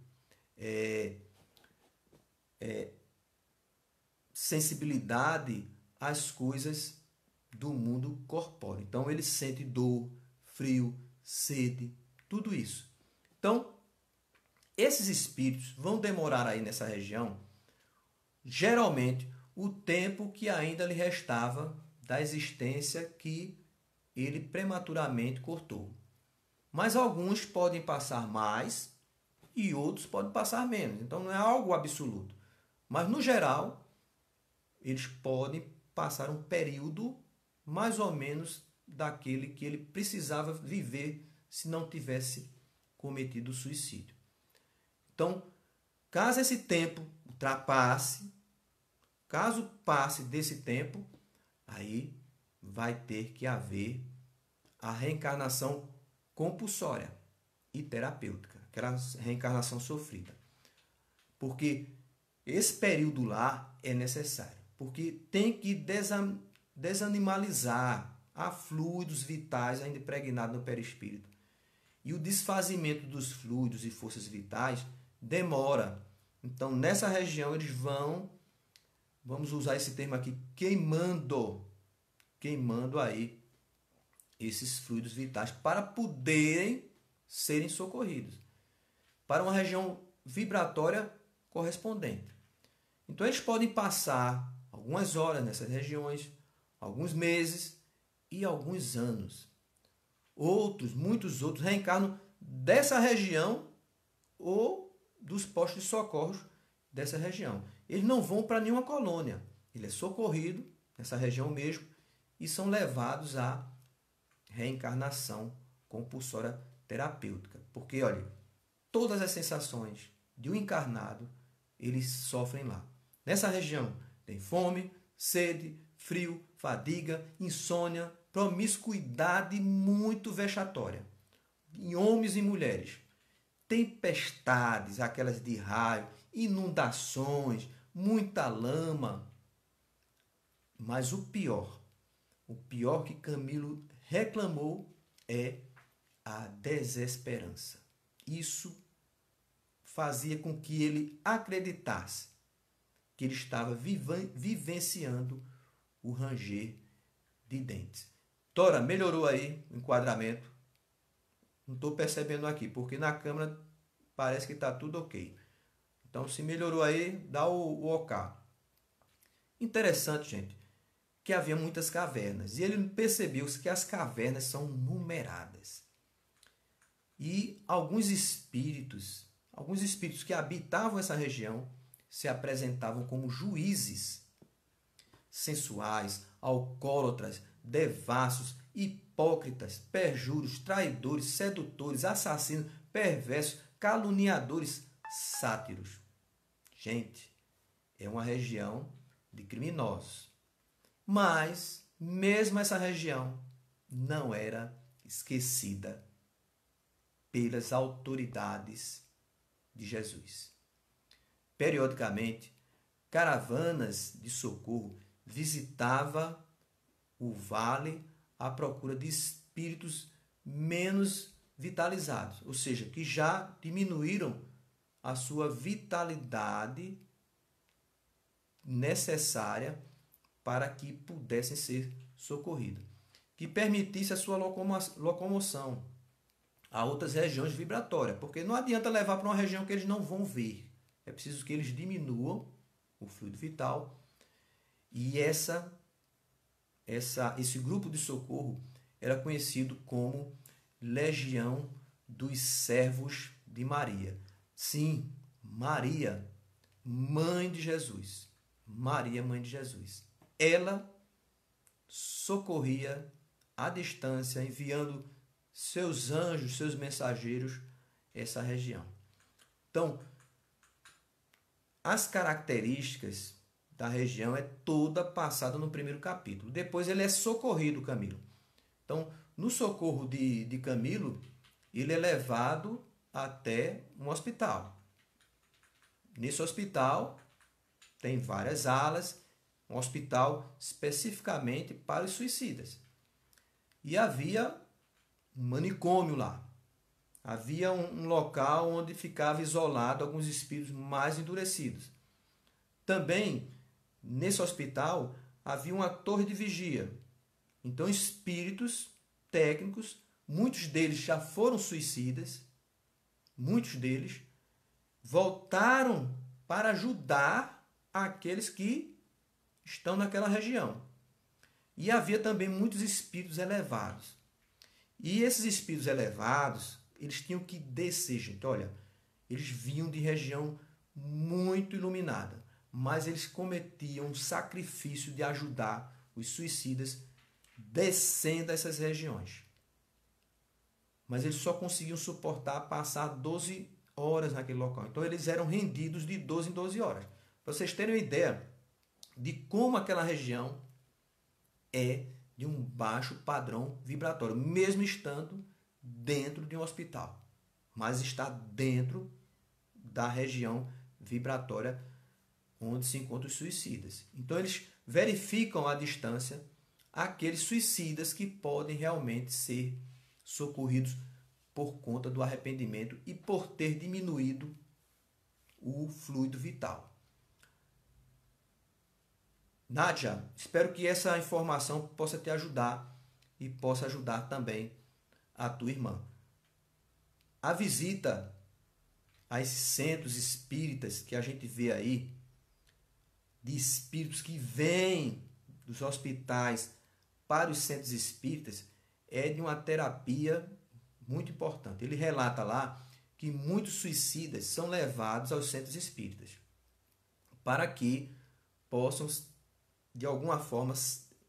sensibilidade às coisas do mundo corpóreo. Então ele sente dor, frio, sede, tudo isso. Então, esses espíritos vão demorar aí nessa região, geralmente, o tempo que ainda lhe restava da existência que ele prematuramente cortou. Mas alguns podem passar mais e outros podem passar menos. Então não é algo absoluto. Mas no geral, eles podem passar um período mais ou menos daquele que ele precisava viver se não tivesse cometido suicídio. Então, caso esse tempo ultrapasse, caso passe desse tempo, aí vai ter que haver a reencarnação compulsória e terapêutica, aquela reencarnação sofrida. Porque esse período lá é necessário, porque tem que desanimalizar a fluidos vitais ainda impregnados no perispírito. E o desfazimento dos fluidos e forças vitais demora. Então, nessa região, eles vamos usar esse termo aqui, queimando aí esses fluidos vitais para poderem serem socorridos para uma região vibratória correspondente. Então, eles podem passar algumas horas nessas regiões, alguns meses e alguns anos. Muitos outros reencarnam dessa região ou dos postos de socorro dessa região. Eles não vão para nenhuma colônia. Ele é socorrido nessa região mesmo e são levados à reencarnação compulsória terapêutica. Porque, olha, todas as sensações de um encarnado, eles sofrem lá. Nessa região tem fome, sede, frio, fadiga, insônia, promiscuidade muito vexatória. Em homens e mulheres. Tempestades, aquelas de raio, inundações, muita lama. Mas o pior que Camilo reclamou é a desesperança. Isso fazia com que ele acreditasse que ele estava vivenciando o ranger de dentes. Tora, melhorou aí o enquadramento? Não estou percebendo aqui, porque na câmera parece que está tudo ok. Então, se melhorou aí, dá o OK. Interessante, gente, que havia muitas cavernas. E ele percebeu que as cavernas são numeradas. E alguns espíritos que habitavam essa região se apresentavam como juízes sensuais, alcoólatras, devassos, hipócritas, perjuros, traidores, sedutores, assassinos, perversos, caluniadores, sátiros. Gente, é uma região de criminosos. Mas, mesmo essa região não era esquecida pelas autoridades de Jesus. Periodicamente, caravanas de socorro visitavam o vale à procura de espíritos menos vitalizados, ou seja, que já diminuíram a sua vitalidade necessária para que pudessem ser socorridos, que permitisse a sua locomoção a outras regiões vibratórias, porque não adianta levar para uma região que eles não vão ver. É preciso que eles diminuam o fluido vital. E esse grupo de socorro era conhecido como Legião dos Servos de Maria. Sim, Maria, mãe de Jesus. Maria, mãe de Jesus. Ela socorria à distância, enviando seus anjos, seus mensageiros a essa região. Então, as características da região é toda passada no primeiro capítulo. Depois ele é socorrido, Camilo. Então, no socorro de Camilo, ele é levado até um hospital. Nesse hospital, tem várias alas, um hospital especificamente para os suicidas. E havia um manicômio lá. Havia um local onde ficava isolado alguns espíritos mais endurecidos. Também, nesse hospital, havia uma torre de vigia. Então, espíritos técnicos, muitos deles já foram suicidas, muitos deles voltaram para ajudar aqueles que estão naquela região. E havia também muitos espíritos elevados. E esses espíritos elevados, eles tinham que descer, gente. Olha, eles vinham de região muito iluminada, mas eles cometiam o sacrifício de ajudar os suicidas descendo essas regiões. Mas eles só conseguiam suportar passar 12 horas naquele local. Então eles eram rendidos de 12 em 12 horas. Para vocês terem uma ideia de como aquela região é de um baixo padrão vibratório, mesmo estando dentro de um hospital, mas está dentro da região vibratória onde se encontram os suicidas. Então eles verificam à distância aqueles suicidas que podem realmente ser socorridos por conta do arrependimento e por ter diminuído o fluido vital. Nádia, espero que essa informação possa te ajudar e possa ajudar também a tua irmã. A visita a esses centros espíritas que a gente vê aí, de espíritos que vêm dos hospitais para os centros espíritas, é de uma terapia muito importante. Ele relata lá que muitos suicidas são levados aos centros espíritas para que possam, de alguma forma,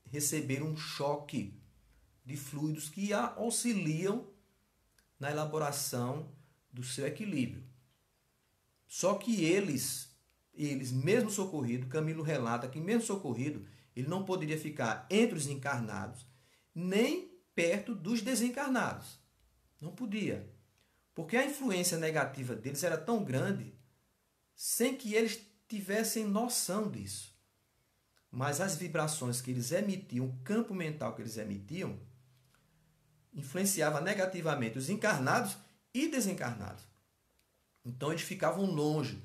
receber um choque de fluidos que auxiliam na elaboração do seu equilíbrio. Só que eles mesmo socorrido, Camilo relata que mesmo socorrido, ele não poderia ficar entre os encarnados, nem perto dos desencarnados. Não podia. Porque a influência negativa deles era tão grande, sem que eles tivessem noção disso. Mas as vibrações que eles emitiam, o campo mental que eles emitiam, influenciava negativamente os encarnados e desencarnados. Então eles ficavam longe,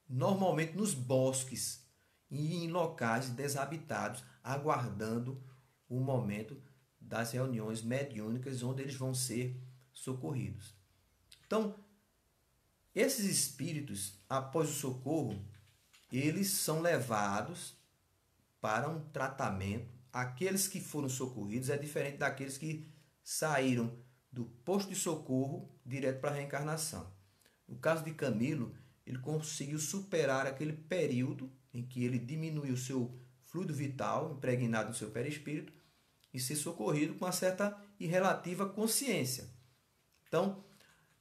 normalmente nos bosques e em locais desabitados, aguardando o momento das reuniões mediúnicas onde eles vão ser socorridos. Então, esses espíritos, após o socorro, eles são levados para um tratamento. Aqueles que foram socorridos é diferente daqueles que saíram do posto de socorro direto para a reencarnação. No caso de Camilo, ele conseguiu superar aquele período em que ele diminuiu o seu fluido vital, impregnado no seu perispírito, e ser socorrido com uma certa e relativa consciência. Então,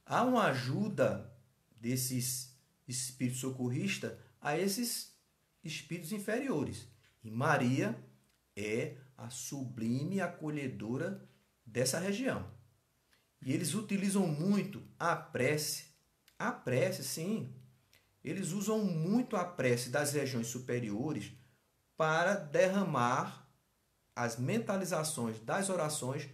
há uma ajuda desses espíritos socorristas a esses espíritos inferiores. E Maria é a sublime acolhedora dessa região. E eles utilizam muito a prece. A prece, sim. Eles usam muito a prece das regiões superiores para derramar as mentalizações das orações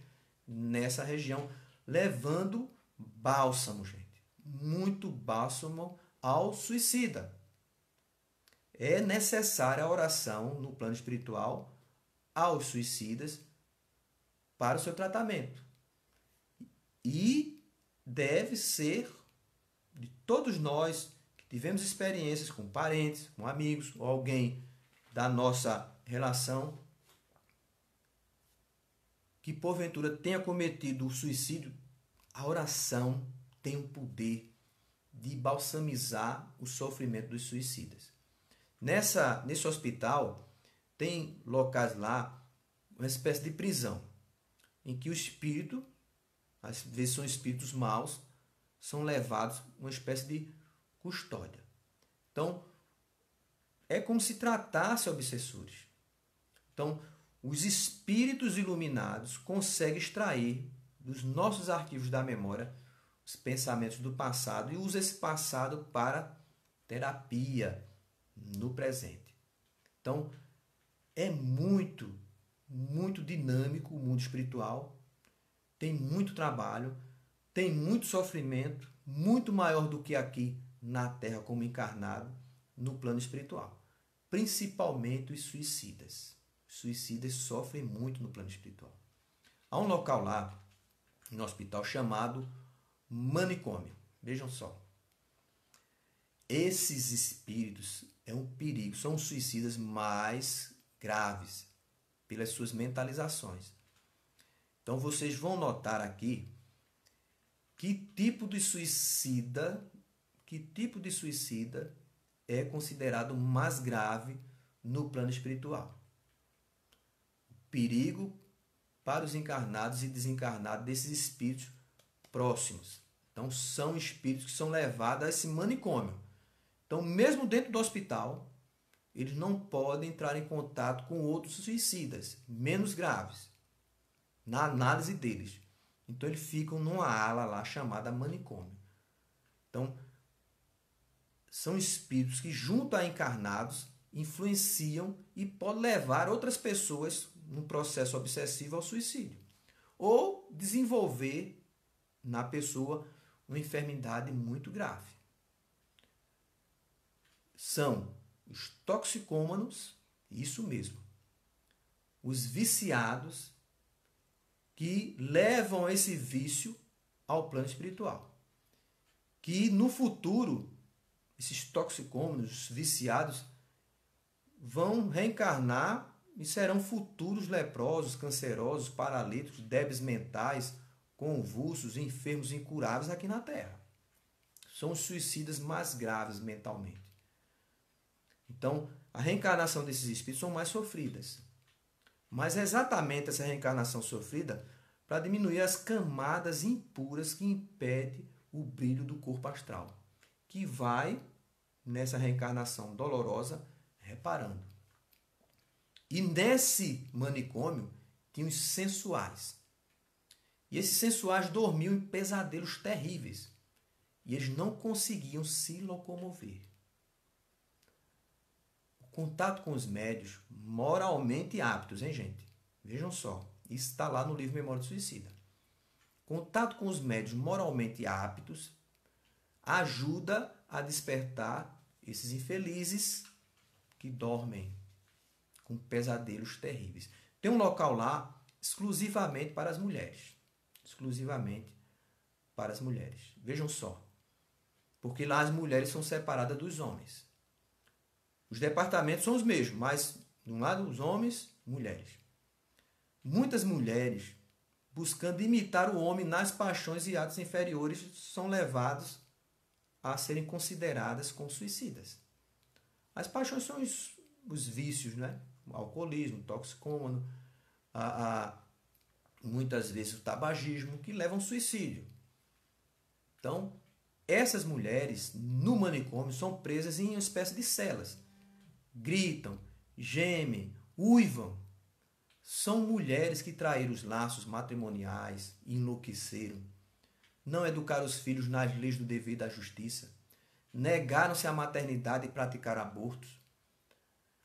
nessa região, levando bálsamo, gente. Muito bálsamo ao suicida. É necessária a oração no plano espiritual aos suicidas para o seu tratamento. E deve ser de todos nós que tivemos experiências com parentes, com amigos ou alguém da nossa relação que porventura tenha cometido o suicídio, a oração tem o poder de balsamizar o sofrimento dos suicidas. Nesse hospital, tem locais lá, uma espécie de prisão, em que o espírito, às vezes são espíritos maus, são levados a uma espécie de custódia. Então, é como se tratasse obsessores. Então, os espíritos iluminados conseguem extrair dos nossos arquivos da memória os pensamentos do passado e usam esse passado para terapia no presente. Então, é muito, muito dinâmico o mundo espiritual. tem muito trabalho, tem muito sofrimento, muito maior do que aqui na Terra como encarnado, no plano espiritual. Principalmente os suicidas. Os suicidas sofrem muito no plano espiritual. Há um local lá, no hospital, chamado manicômio. Vejam só. Esses espíritos é um perigo, são os suicidas mais graves pelas suas mentalizações. Então vocês vão notar aqui que tipo de suicida é considerado mais grave no plano espiritual. Perigo para os encarnados e desencarnados desses espíritos próximos. Então são espíritos que são levados a esse manicômio. Então, mesmo dentro do hospital, eles não podem entrar em contato com outros suicidas, menos graves, na análise deles. Então, eles ficam numa ala lá chamada manicômio. Então, são espíritos que, junto a encarnados, influenciam e podem levar outras pessoas num processo obsessivo ao suicídio. Ou desenvolver na pessoa uma enfermidade muito grave. São os toxicômanos, isso mesmo, os viciados que levam esse vício ao plano espiritual. Que no futuro, esses toxicômanos, viciados, vão reencarnar e serão futuros leprosos, cancerosos, paralíticos, débeis mentais, convulsos, enfermos incuráveis aqui na Terra. São os suicidas mais graves mentalmente. Então, a reencarnação desses espíritos são mais sofridas. Mas é exatamente essa reencarnação sofrida para diminuir as camadas impuras que impedem o brilho do corpo astral, que vai, nessa reencarnação dolorosa, reparando. E nesse manicômio tinha os sensuais. E esses sensuais dormiam em pesadelos terríveis. E eles não conseguiam se locomover. Contato com os médios moralmente aptos, hein, gente? Vejam só, isso está lá no livro Memória do Suicida. Contato com os médios moralmente aptos ajuda a despertar esses infelizes que dormem com pesadelos terríveis. Tem um local lá exclusivamente para as mulheres. Exclusivamente para as mulheres. Vejam só. Porque lá as mulheres são separadas dos homens. Os departamentos são os mesmos, mas de um lado os homens, mulheres. Muitas mulheres, buscando imitar o homem nas paixões e atos inferiores, são levadas a serem consideradas como suicidas. As paixões são os vícios, né? O alcoolismo, o toxicômano, muitas vezes o tabagismo, que levam ao suicídio. Então, essas mulheres no manicômio são presas em uma espécie de celas. Gritam, gemem, uivam. São mulheres que traíram os laços matrimoniais e enlouqueceram. Não educaram os filhos nas leis do dever e da justiça. Negaram-se à maternidade e praticaram abortos.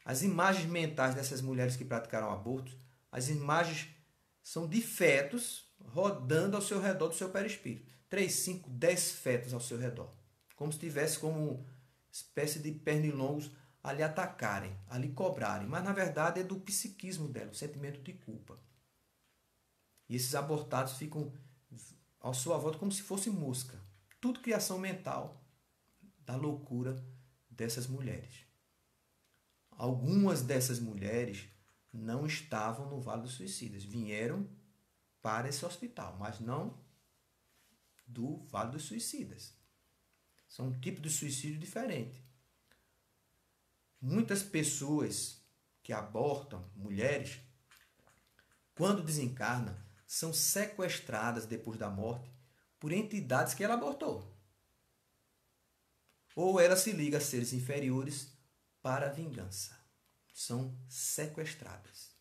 As imagens mentais dessas mulheres que praticaram abortos, as imagens são de fetos rodando ao seu redor do seu perispírito. 3, 5, 10 fetos ao seu redor. Como se tivesse como uma espécie de pernilongos a lhe atacarem, a lhe cobrarem. Mas, na verdade, é do psiquismo dela, o sentimento de culpa. E esses abortados ficam ao sua volta como se fosse mosca. Tudo criação mental da loucura dessas mulheres. Algumas dessas mulheres não estavam no Vale dos Suicidas. Vieram para esse hospital, mas não do Vale dos Suicidas. São um tipo de suicídio diferente. Muitas pessoas que abortam, mulheres, quando desencarnam, são sequestradas depois da morte por entidades que ela abortou. Ou ela se liga a seres inferiores para a vingança. São sequestradas.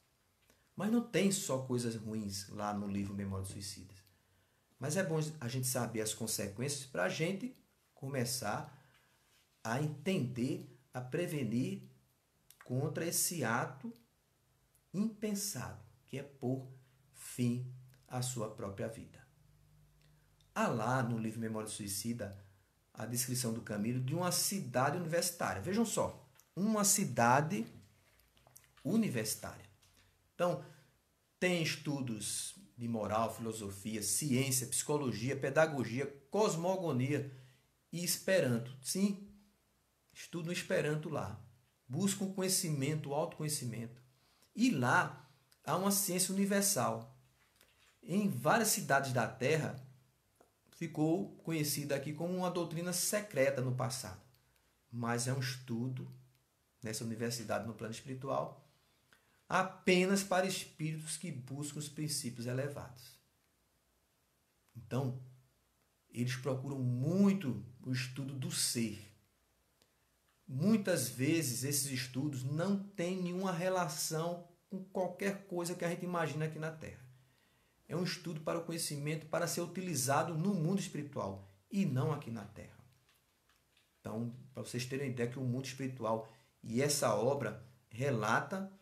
Mas não tem só coisas ruins lá no livro Memória dos Suicidas. Mas é bom a gente saber as consequências para a gente começar a entender, a prevenir contra esse ato impensado, que é pôr fim a sua própria vida. Há lá no livro Memória do Suicida a descrição do Camilo de uma cidade universitária. Vejam só, uma cidade universitária. Então, tem estudos de moral, filosofia, ciência, psicologia, pedagogia, cosmogonia e Esperanto. Sim, estudam Esperanto lá. Buscam conhecimento, autoconhecimento. E lá há uma ciência universal. Em várias cidades da Terra, ficou conhecida aqui como uma doutrina secreta no passado. Mas é um estudo nessa universidade no plano espiritual apenas para espíritos que buscam os princípios elevados. Então, eles procuram muito o estudo do ser. Muitas vezes esses estudos não têm nenhuma relação com qualquer coisa que a gente imagina aqui na Terra. É um estudo para o conhecimento, para ser utilizado no mundo espiritual e não aqui na Terra. Então, para vocês terem ideia que o mundo espiritual e essa obra relata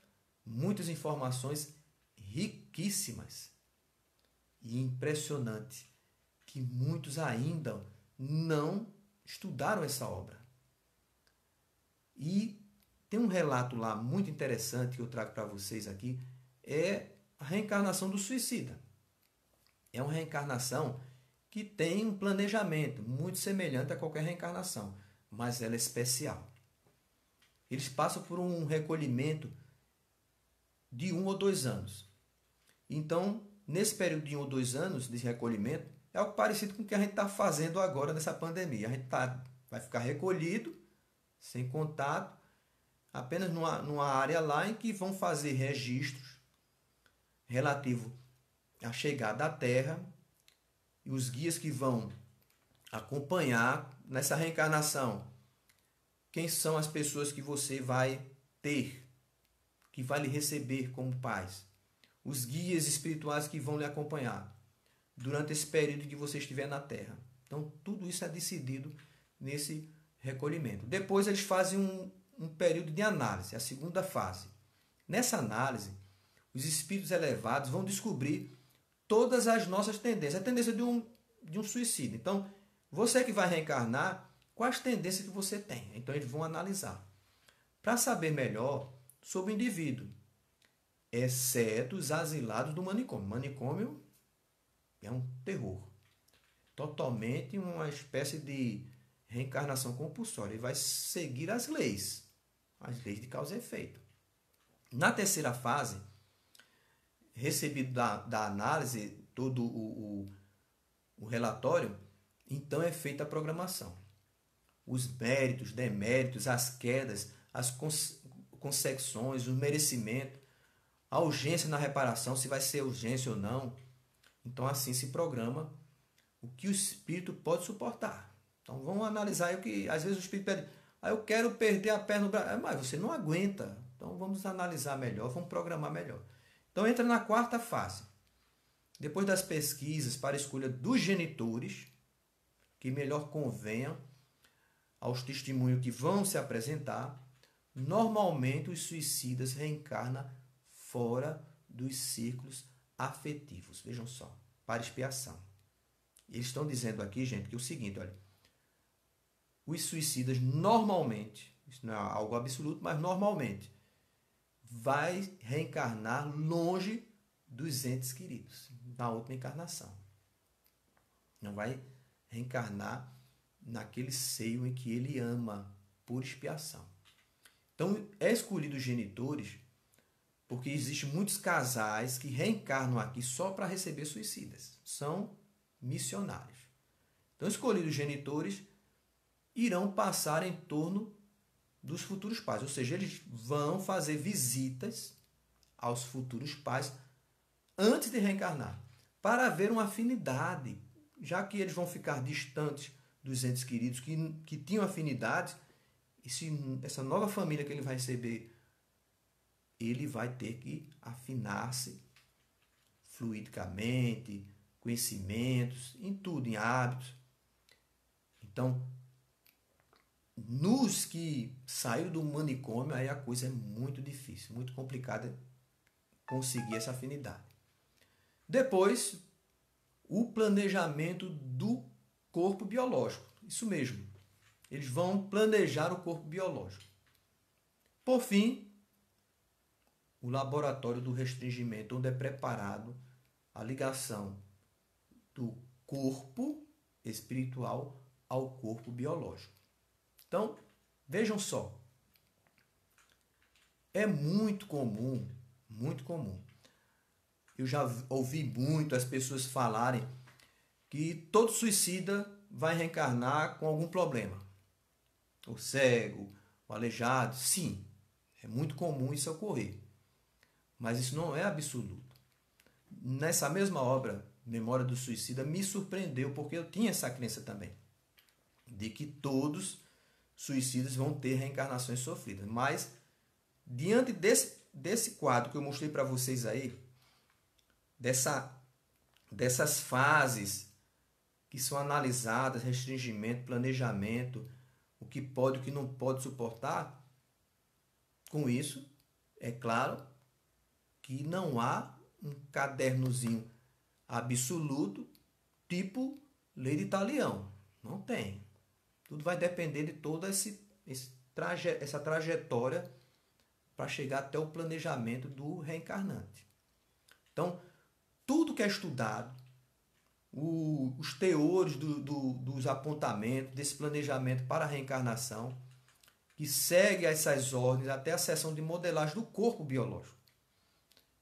muitas informações riquíssimas e impressionante que muitos ainda não estudaram essa obra. E tem um relato lá muito interessante que eu trago para vocês aqui, é a reencarnação do suicida. É uma reencarnação que tem um planejamento muito semelhante a qualquer reencarnação, mas ela é especial. Eles passam por um recolhimento de 1 ou 2 anos. Então, nesse período de 1 ou 2 anos de recolhimento, é algo parecido com o que a gente está fazendo agora nessa pandemia. A gente vai ficar recolhido, sem contato, apenas numa área lá em que vão fazer registros relativos à chegada à Terra e os guias que vão acompanhar nessa reencarnação. Quem são as pessoas que você vai ter, que vai lhe receber como pais? Os guias espirituais que vão lhe acompanhar durante esse período que você estiver na Terra. Então, tudo isso é decidido nesse recolhimento. Depois, eles fazem um período de análise, a segunda fase. Nessa análise, os espíritos elevados vão descobrir todas as nossas tendências. A tendência de um suicídio. Então, você que vai reencarnar, quais tendências que você tem? Então, eles vão analisar. Para saber melhor sobre o indivíduo, exceto os asilados do manicômio. Manicômio é um terror. Totalmente uma espécie de reencarnação compulsória. E vai seguir as leis de causa e efeito. Na terceira fase, recebido da análise, todo o relatório, então é feita a programação. Os méritos, deméritos, as quedas, as consecuções, o merecimento, a urgência na reparação, se vai ser urgência ou não. Então, assim se programa o que o espírito pode suportar. Então, vamos analisar o que, às vezes, o espírito pede, eu quero perder a perna no braço. Mas você não aguenta. Então, vamos analisar melhor, vamos programar melhor. Então, entra na quarta fase. Depois das pesquisas para a escolha dos genitores, que melhor convenham aos testemunhos que vão se apresentar, normalmente os suicidas reencarnam fora dos círculos afetivos. Vejam só, para expiação. Eles estão dizendo aqui, gente, que é o seguinte, olha, os suicidas normalmente, isso não é algo absoluto, mas normalmente, vai reencarnar longe dos entes queridos, na última encarnação. Não vai reencarnar naquele seio em que ele ama, por expiação. Então, é escolhido os genitores porque existem muitos casais que reencarnam aqui só para receber suicidas. São missionários. Então, escolhidos os genitores irão passar em torno dos futuros pais. Ou seja, eles vão fazer visitas aos futuros pais antes de reencarnar, para haver uma afinidade, já que eles vão ficar distantes dos entes queridos que tinham afinidade, e se essa nova família que ele vai receber, ele vai ter que afinar-se fluidicamente, conhecimentos, em tudo, em hábitos. Então, nos que saíram do manicômio, aí a coisa é muito difícil, muito complicada conseguir essa afinidade. Depois, o planejamento do corpo biológico. Isso mesmo. Eles vão planejar o corpo biológico. Por fim, o laboratório do restringimento, onde é preparado a ligação do corpo espiritual ao corpo biológico. Então, vejam só. É muito comum. Eu já ouvi muito as pessoas falarem que todo suicida vai reencarnar com algum problema. O cego, o aleijado, sim, é muito comum isso ocorrer. Mas isso não é absoluto. Nessa mesma obra, Memória do Suicida, me surpreendeu, porque eu tinha essa crença também, de que todos suicidas vão ter reencarnações sofridas. Mas, diante desse quadro que eu mostrei para vocês aí, dessas fases que são analisadas, restringimento, planejamento, o que pode e o que não pode suportar, com isso, é claro que não há um cadernozinho absoluto, tipo lei de Talião. Não tem. Tudo vai depender de toda essa trajetória para chegar até o planejamento do reencarnante. Então, tudo que é estudado, os teores dos apontamentos, desse planejamento para a reencarnação, que segue essas ordens até a seção de modelagem do corpo biológico.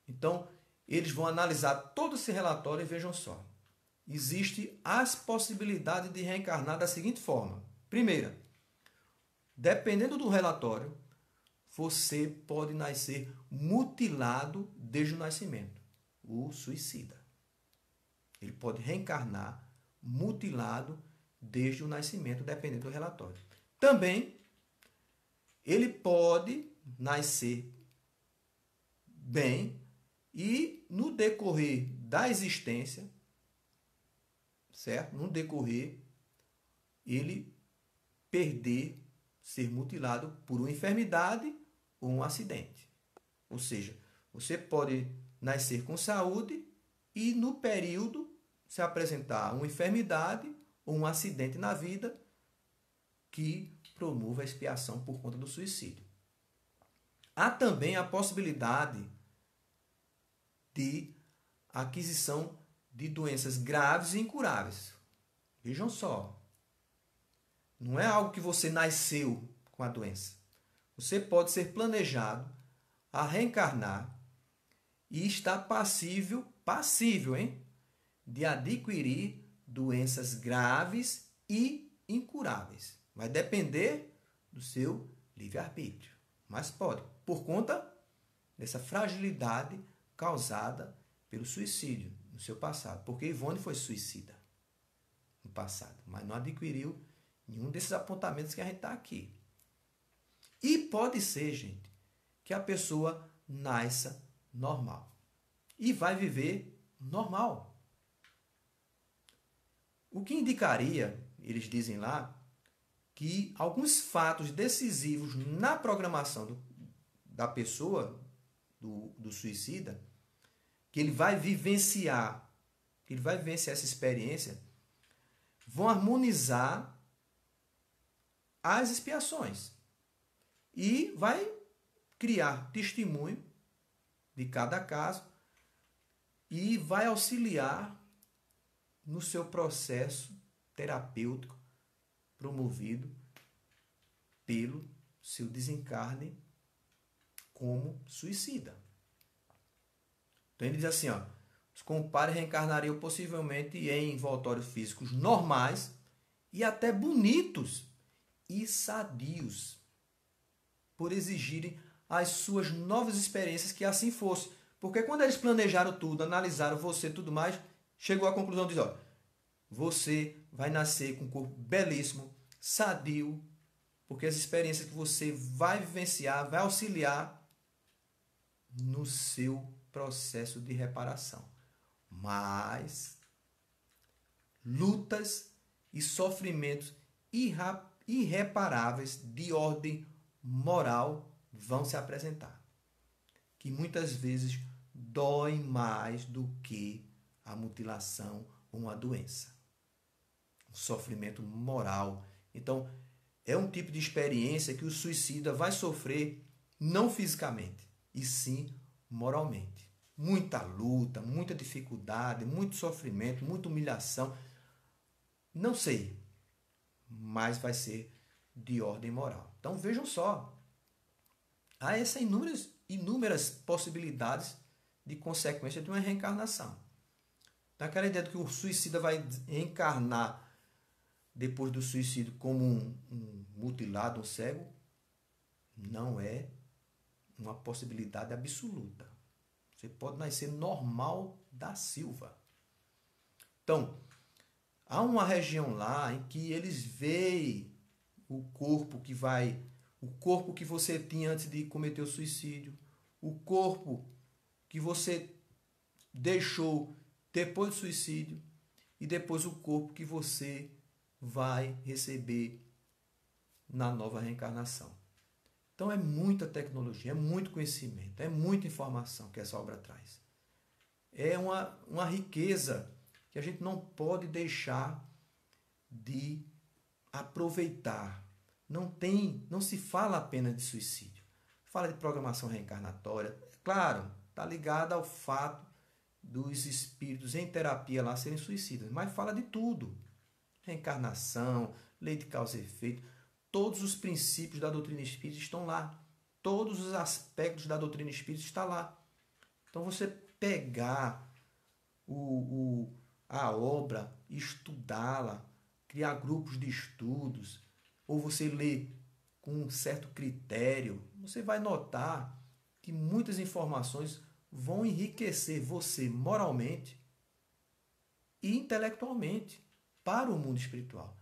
Então, eles vão analisar todo esse relatório e vejam só. Existem as possibilidades de reencarnar da seguinte forma. Primeira, dependendo do relatório, você pode nascer mutilado desde o nascimento. O suicida. Ele pode reencarnar mutilado desde o nascimento, dependendo do relatório. Também, ele pode nascer bem e, no decorrer da existência, certo? No decorrer, ele perder, ser mutilado por uma enfermidade ou um acidente. Ou seja, você pode nascer com saúde e, no período, se apresentar uma enfermidade ou um acidente na vida que promova a expiação por conta do suicídio. Há também a possibilidade de aquisição de doenças graves e incuráveis. Vejam só. Não é algo que você nasceu com a doença. Você pode ser planejado a reencarnar e está passível, hein, de adquirir doenças graves e incuráveis. Vai depender do seu livre-arbítrio. Mas pode, por conta dessa fragilidade causada pelo suicídio no seu passado. Porque Ivone foi suicida no passado, mas não adquiriu nenhum desses apontamentos que a gente está aqui. E pode ser, gente, que a pessoa nasça normal e vai viver normal. O que indicaria, eles dizem lá, que alguns fatos decisivos na programação da pessoa, do suicida, que ele vai vivenciar essa experiência, vão harmonizar as expiações e vai criar testemunho de cada caso e vai auxiliar no seu processo terapêutico promovido pelo seu desencarne como suicida. Então ele diz assim, ó, os compadres reencarnariam possivelmente em envoltórios físicos normais e até bonitos e sadios, por exigirem as suas novas experiências que assim fosse. Porque quando eles planejaram tudo, analisaram você e tudo mais, chegou à conclusão de dizer, ó, você vai nascer com um corpo belíssimo, sadio, porque as experiências que você vai vivenciar, vai auxiliar no seu processo de reparação. Mas lutas e sofrimentos irreparáveis de ordem moral vão se apresentar, que muitas vezes doem mais do que a mutilação ou uma doença, um sofrimento moral. Então, é um tipo de experiência que o suicida vai sofrer não fisicamente, e sim moralmente. Muita luta, muita dificuldade, muito sofrimento, muita humilhação. Não sei, mas vai ser de ordem moral. Então vejam só, há essas inúmeras possibilidades de consequência de uma reencarnação. Então, aquela ideia de que o suicida vai reencarnar depois do suicídio como um mutilado, um cego, não é uma possibilidade absoluta. Você pode nascer normal da Silva. Então, há uma região lá em que eles veem o corpo que você tinha antes de cometer o suicídio, o corpo que você deixou depois do suicídio e depois o corpo que você vai receber na nova reencarnação. Então é muita tecnologia, é muito conhecimento, é muita informação que essa obra traz. É uma riqueza que a gente não pode deixar de aproveitar. Não se fala apenas de suicídio. Fala de programação reencarnatória. É claro, está ligada ao fato dos espíritos em terapia lá serem suicidas, mas fala de tudo. Reencarnação, lei de causa e efeito, todos os princípios da doutrina espírita estão lá. Todos os aspectos da doutrina espírita estão lá. Então você pegar a obra, estudá-la, criar grupos de estudos, ou você ler com um certo critério, você vai notar que muitas informações vão enriquecer você moralmente e intelectualmente para o mundo espiritual,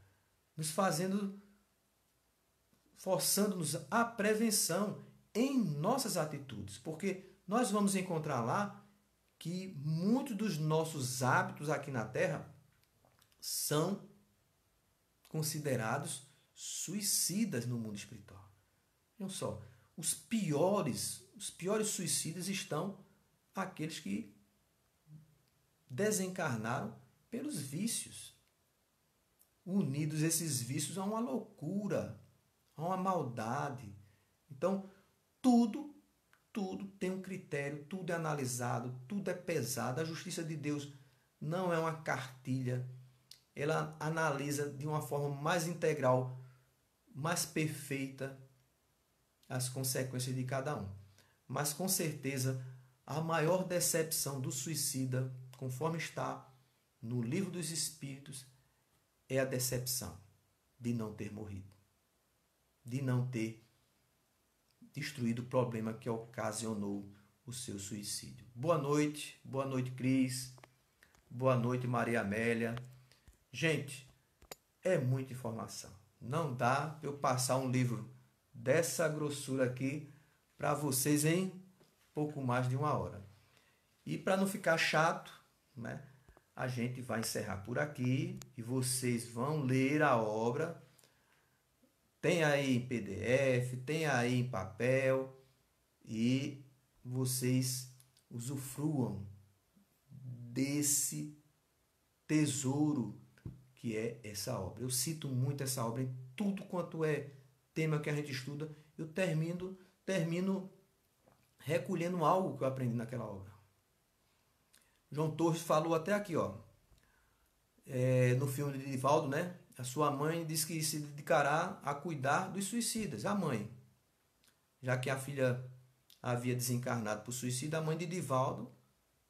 forçando-nos à prevenção em nossas atitudes, porque nós vamos encontrar lá que muitos dos nossos hábitos aqui na Terra são considerados suicidas no mundo espiritual. Vejam só, os piores suicidas estão aqueles que desencarnaram pelos vícios. Unidos esses vícios a uma loucura, a uma maldade. Então, tudo tem um critério, tudo é analisado, tudo é pesado. A justiça de Deus não é uma cartilha. Ela analisa de uma forma mais integral, mais perfeita as consequências de cada um. Mas, com certeza, a maior decepção do suicida, conforme está no Livro dos Espíritos, é a decepção de não ter morrido, de não ter destruído o problema que ocasionou o seu suicídio. Boa noite Cris, boa noite Maria Amélia. Gente, é muita informação. Não dá para eu passar um livro dessa grossura aqui para vocês em pouco mais de 1 hora. E para não ficar chato, né, a gente vai encerrar por aqui e vocês vão ler a obra. Tem aí em PDF, tem aí em papel e vocês usufruam desse tesouro que é essa obra. Eu cito muito essa obra em tudo quanto é tema que a gente estuda. Eu termino recolhendo algo que eu aprendi naquela obra. João Torres falou até aqui, ó, no filme de Divaldo, né? A sua mãe disse que se dedicará a cuidar dos suicidas. A mãe, já que a filha havia desencarnado por suicídio, a mãe de Divaldo,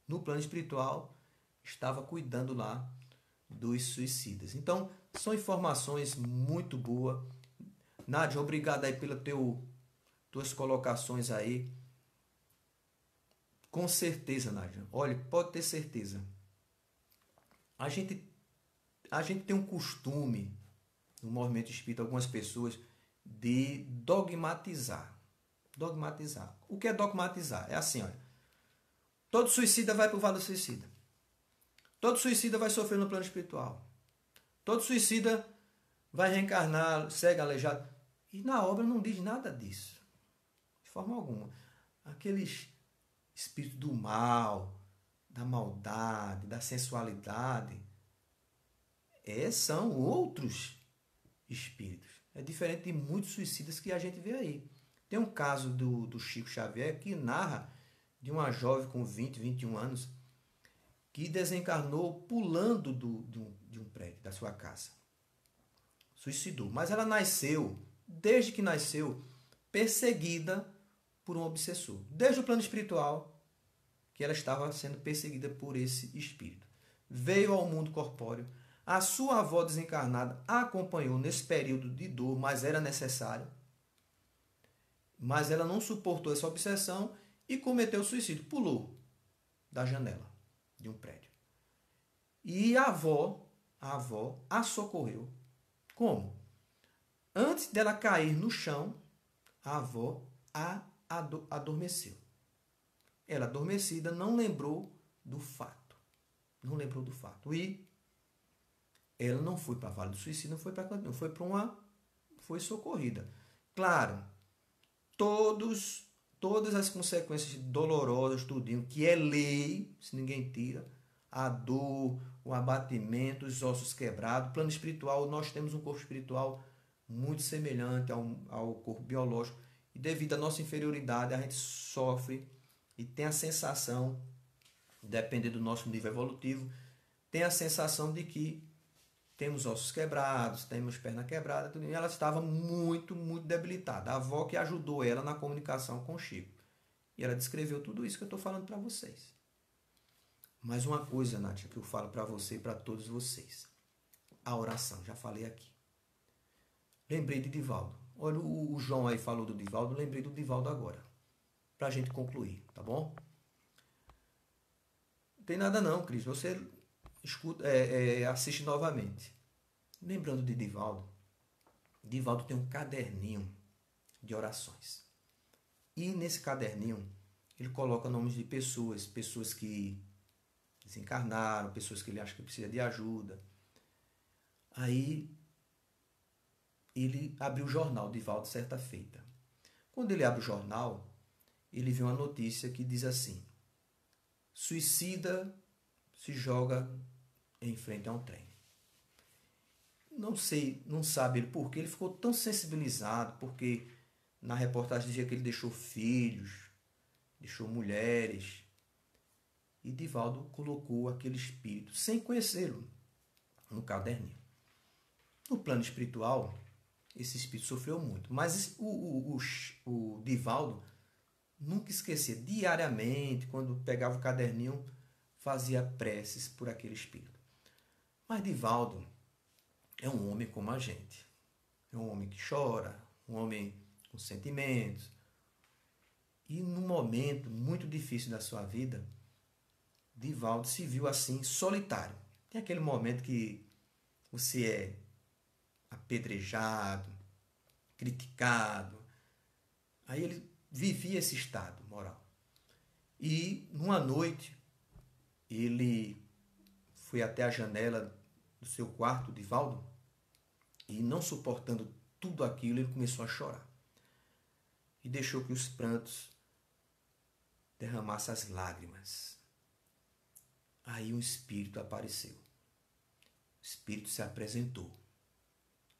no plano espiritual, estava cuidando lá dos suicidas. Então, são informações muito boas. Nádia, obrigado aí pelas tuas colocações aí. Com certeza, Nádia. Olha, pode ter certeza. A gente tem um costume, no movimento espírita, algumas pessoas, de dogmatizar. Dogmatizar. O que é dogmatizar? É assim, olha. Todo suicida vai para o vale do suicida. Todo suicida vai sofrer no plano espiritual. Todo suicida vai reencarnar, cego, aleijado. E na obra não diz nada disso. De forma alguma. Aqueles espíritos do mal, da maldade, da sensualidade, são outros espíritos. É diferente de muitos suicidas que a gente vê aí. Tem um caso do Chico Xavier que narra de uma jovem com 20, 21 anos que desencarnou pulando de um prédio da sua casa. Suicidou. Mas ela nasceu, desde que nasceu, perseguida por um obsessor. Desde o plano espiritual, que ela estava sendo perseguida por esse espírito. Veio ao mundo corpóreo. A sua avó desencarnada a acompanhou nesse período de dor, mas era necessário. Mas ela não suportou essa obsessão e cometeu suicídio. Pulou da janela de um prédio. E a avó a socorreu. Como? Antes dela cair no chão, a avó a adormeceu. Ela, adormecida, não lembrou do fato. Não lembrou do fato. E ela não foi para a Vale do Suicídio, não foi para canto, não. Foi socorrida. Claro, todas as consequências dolorosas, tudinho, que é lei, se ninguém tira, a dor, o abatimento, os ossos quebrados, plano espiritual, nós temos um corpo espiritual muito semelhante ao corpo biológico, e devido à nossa inferioridade, a gente sofre e tem a sensação, dependendo do nosso nível evolutivo, tem a sensação de que temos ossos quebrados, temos perna quebrada, tudo, e ela estava muito, muito debilitada. A avó que ajudou ela na comunicação com o Chico. E ela descreveu tudo isso que eu estou falando para vocês. Mais uma coisa, Nátia, que eu falo para você e para todos vocês. A oração, já falei aqui. Lembrei de Divaldo. Olha, o João aí falou do Divaldo, lembrei do Divaldo agora. Para a gente concluir, tá bom? Não tem nada não, Cris. Você escuta, assiste novamente. Lembrando de Divaldo, Divaldo tem um caderninho de orações. E nesse caderninho, ele coloca nomes de pessoas que desencarnaram, pessoas que ele acha que precisa de ajuda. Aí, ele abriu o jornal, Divaldo, certa feita. Quando ele abre o jornal, ele vê uma notícia que diz assim: suicida se joga em frente a um trem. Não sabe ele por quê, ele ficou tão sensibilizado, porque na reportagem dizia que ele deixou filhos, deixou mulheres, e Divaldo colocou aquele espírito, sem conhecê-lo, no caderninho. No plano espiritual, esse espírito sofreu muito, mas o Divaldo nunca esquecia, diariamente, quando pegava o caderninho, fazia preces por aquele espírito. Mas Divaldo é um homem como a gente. É um homem que chora, um homem com sentimentos. E num momento muito difícil da sua vida, Divaldo se viu assim, solitário. Tem aquele momento que você é apedrejado, criticado. Aí ele vivia esse estado moral. E numa noite, ele foi até a janela do seu quarto, Divaldo, e não suportando tudo aquilo, ele começou a chorar. E deixou que os prantos derramassem as lágrimas. Aí um espírito apareceu. O espírito se apresentou.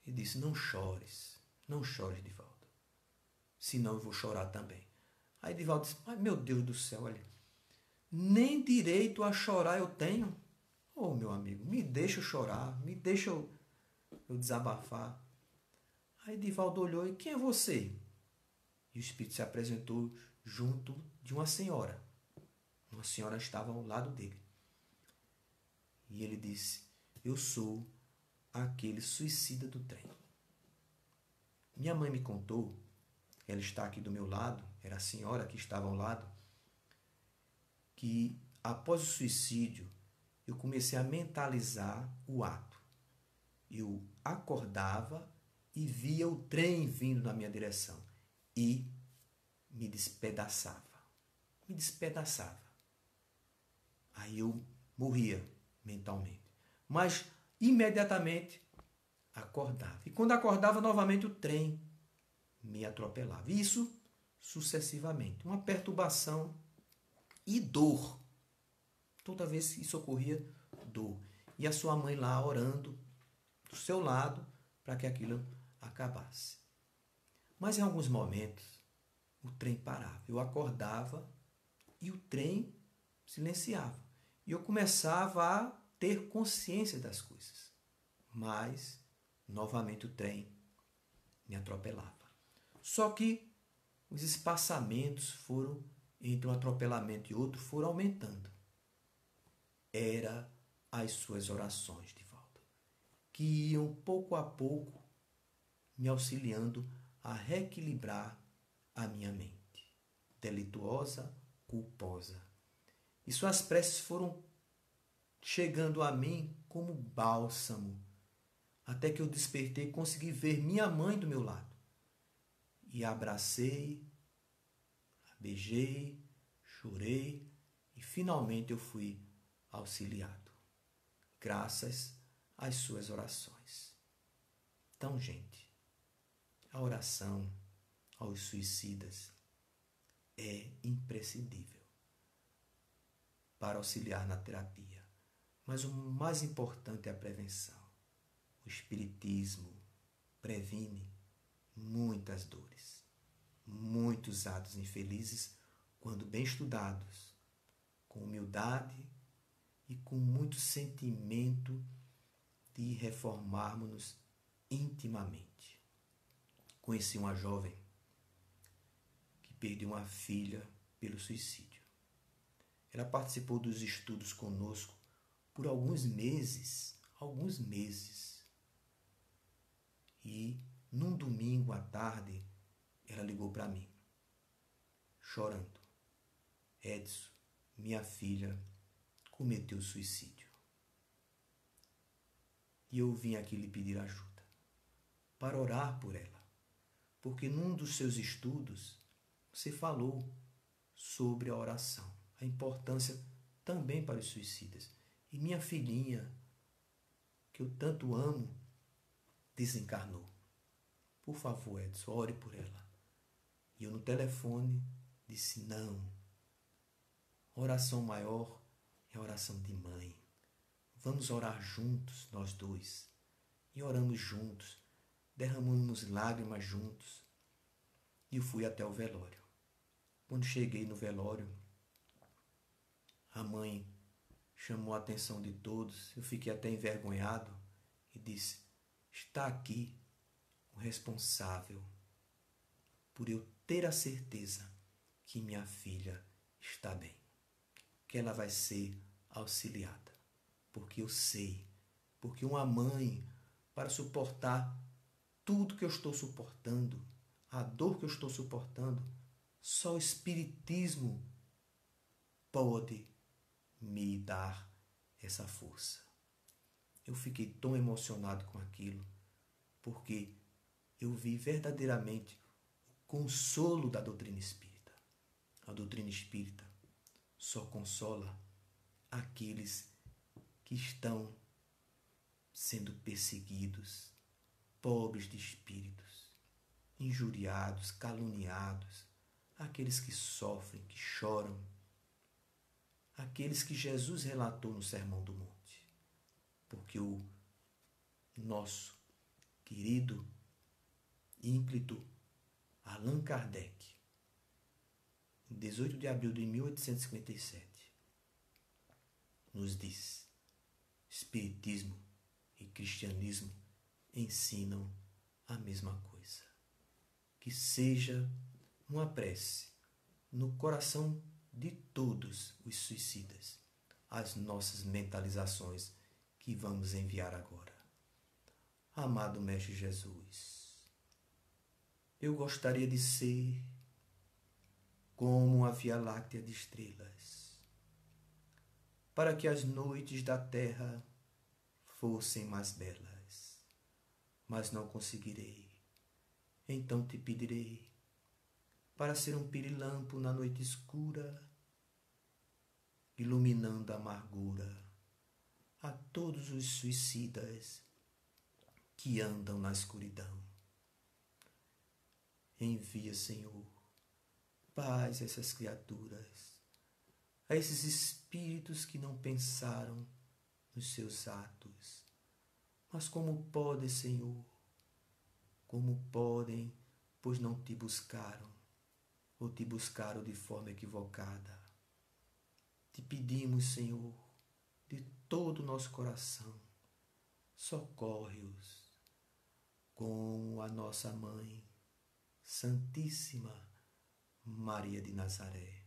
E disse: não chores, Divaldo. Senão eu vou chorar também. Aí Divaldo disse: mas meu Deus do céu, olha, nem direito a chorar eu tenho. Ô, meu amigo, me deixa eu chorar, me deixa eu desabafar. Aí Divaldo olhou: e quem é você? E o espírito se apresentou junto de uma senhora. Uma senhora estava ao lado dele. E ele disse: eu sou aquele suicida do trem. Minha mãe me contou, ela está aqui do meu lado, era a senhora que estava ao lado, que após o suicídio eu comecei a mentalizar o ato. Eu acordava e via o trem vindo na minha direção e me despedaçava. Me despedaçava. Aí eu morria mentalmente. Mas imediatamente acordava. E quando acordava novamente, o trem me atropelava. Isso sucessivamente. Uma perturbação e dor Toda vez que isso ocorria, dor. E a sua mãe lá orando do seu lado para que aquilo acabasse. Mas em alguns momentos, o trem parava. Eu acordava e o trem silenciava. E eu começava a ter consciência das coisas. Mas, novamente, o trem me atropelava. Só que os espaçamentos foram, entre um atropelamento e outro, foram aumentando. Era as suas orações, Divaldo, que iam pouco a pouco me auxiliando a reequilibrar a minha mente, delituosa, culposa. E suas preces foram chegando a mim como bálsamo, até que eu despertei e consegui ver minha mãe do meu lado. E a abracei, a beijei, chorei e finalmente eu fui auxiliado, graças às suas orações. Então, gente, a oração aos suicidas é imprescindível para auxiliar na terapia. Mas o mais importante é a prevenção. O Espiritismo previne muitas dores, muitos atos infelizes, quando bem estudados, com humildade e com muito sentimento de reformarmos-nos intimamente. Conheci uma jovem que perdeu uma filha pelo suicídio. Ela participou dos estudos conosco por alguns meses. E num domingo à tarde, ela ligou para mim, chorando. Edson, minha filha cometeu suicídio. E eu vim aqui lhe pedir ajuda, para orar por ela. Porque num dos seus estudos, você falou sobre a oração, a importância também para os suicidas. E minha filhinha, que eu tanto amo, desencarnou. Por favor, Edson, ore por ela. E eu no telefone disse, não. Oração maior é a oração de mãe. Vamos orar juntos, nós dois. E oramos juntos, derramamos lágrimas juntos. E eu fui até o velório. Quando cheguei no velório, a mãe chamou a atenção de todos. Eu fiquei até envergonhado e disse, está aqui o responsável por eu ter a certeza que minha filha está bem, que ela vai ser auxiliada, porque eu sei, porque uma mãe, para suportar tudo que eu estou suportando, a dor que eu estou suportando, só o Espiritismo pode me dar essa força. Eu fiquei tão emocionado com aquilo, porque eu vi verdadeiramente o consolo da doutrina espírita. A doutrina espírita só consola aqueles que estão sendo perseguidos, pobres de espíritos, injuriados, caluniados, aqueles que sofrem, que choram, aqueles que Jesus relatou no Sermão do Monte. Porque o nosso querido ínclito Allan Kardec, em 18 de abril de 1857, nos diz: Espiritismo e cristianismo ensinam a mesma coisa. Que seja uma prece no coração de todos os suicidas as nossas mentalizações que vamos enviar agora. Amado Mestre Jesus, eu gostaria de ser como a Via Láctea de estrelas, para que as noites da terra fossem mais belas, mas não conseguirei. Então te pedirei para ser um pirilampo na noite escura, iluminando a amargura a todos os suicidas que andam na escuridão. Envia, Senhor, paz a essas criaturas, a esses espíritos que não pensaram nos seus atos. Mas como podem, Senhor? Como podem, pois não te buscaram, ou te buscaram de forma equivocada? Te pedimos, Senhor, de todo o nosso coração, socorre-os com a nossa Mãe, Santíssima Maria de Nazaré,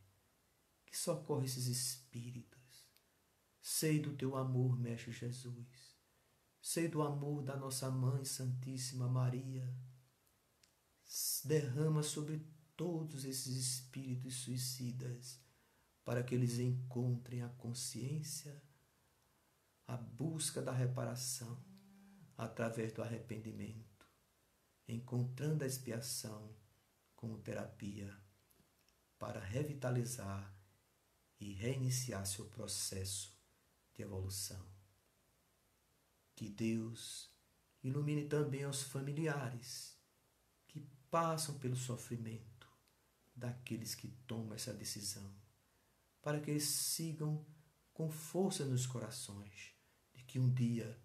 que socorre esses espíritos. Sei do teu amor, Mestre Jesus. Sei do amor da nossa Mãe Santíssima Maria. Derrama sobre todos esses espíritos suicidas, para que eles encontrem a consciência, a busca da reparação, através do arrependimento, encontrando a expiação como terapia, para revitalizar e reiniciar seu processo de evolução. Que Deus ilumine também aos familiares que passam pelo sofrimento daqueles que tomam essa decisão, para que eles sigam com força nos corações de que um dia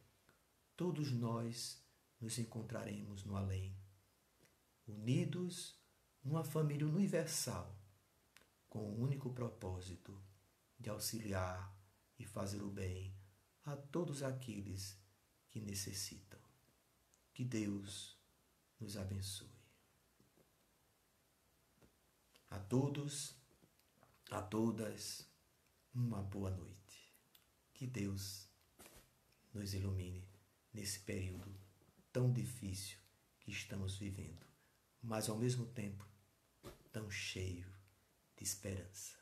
todos nós nos encontraremos no além, unidos numa família universal, com o único propósito de auxiliar e fazer o bem a todos aqueles que necessitam. Que Deus nos abençoe. A todos, a todas, uma boa noite. Que Deus nos ilumine nesse período tão difícil que estamos vivendo, mas ao mesmo tempo tão cheio de esperança.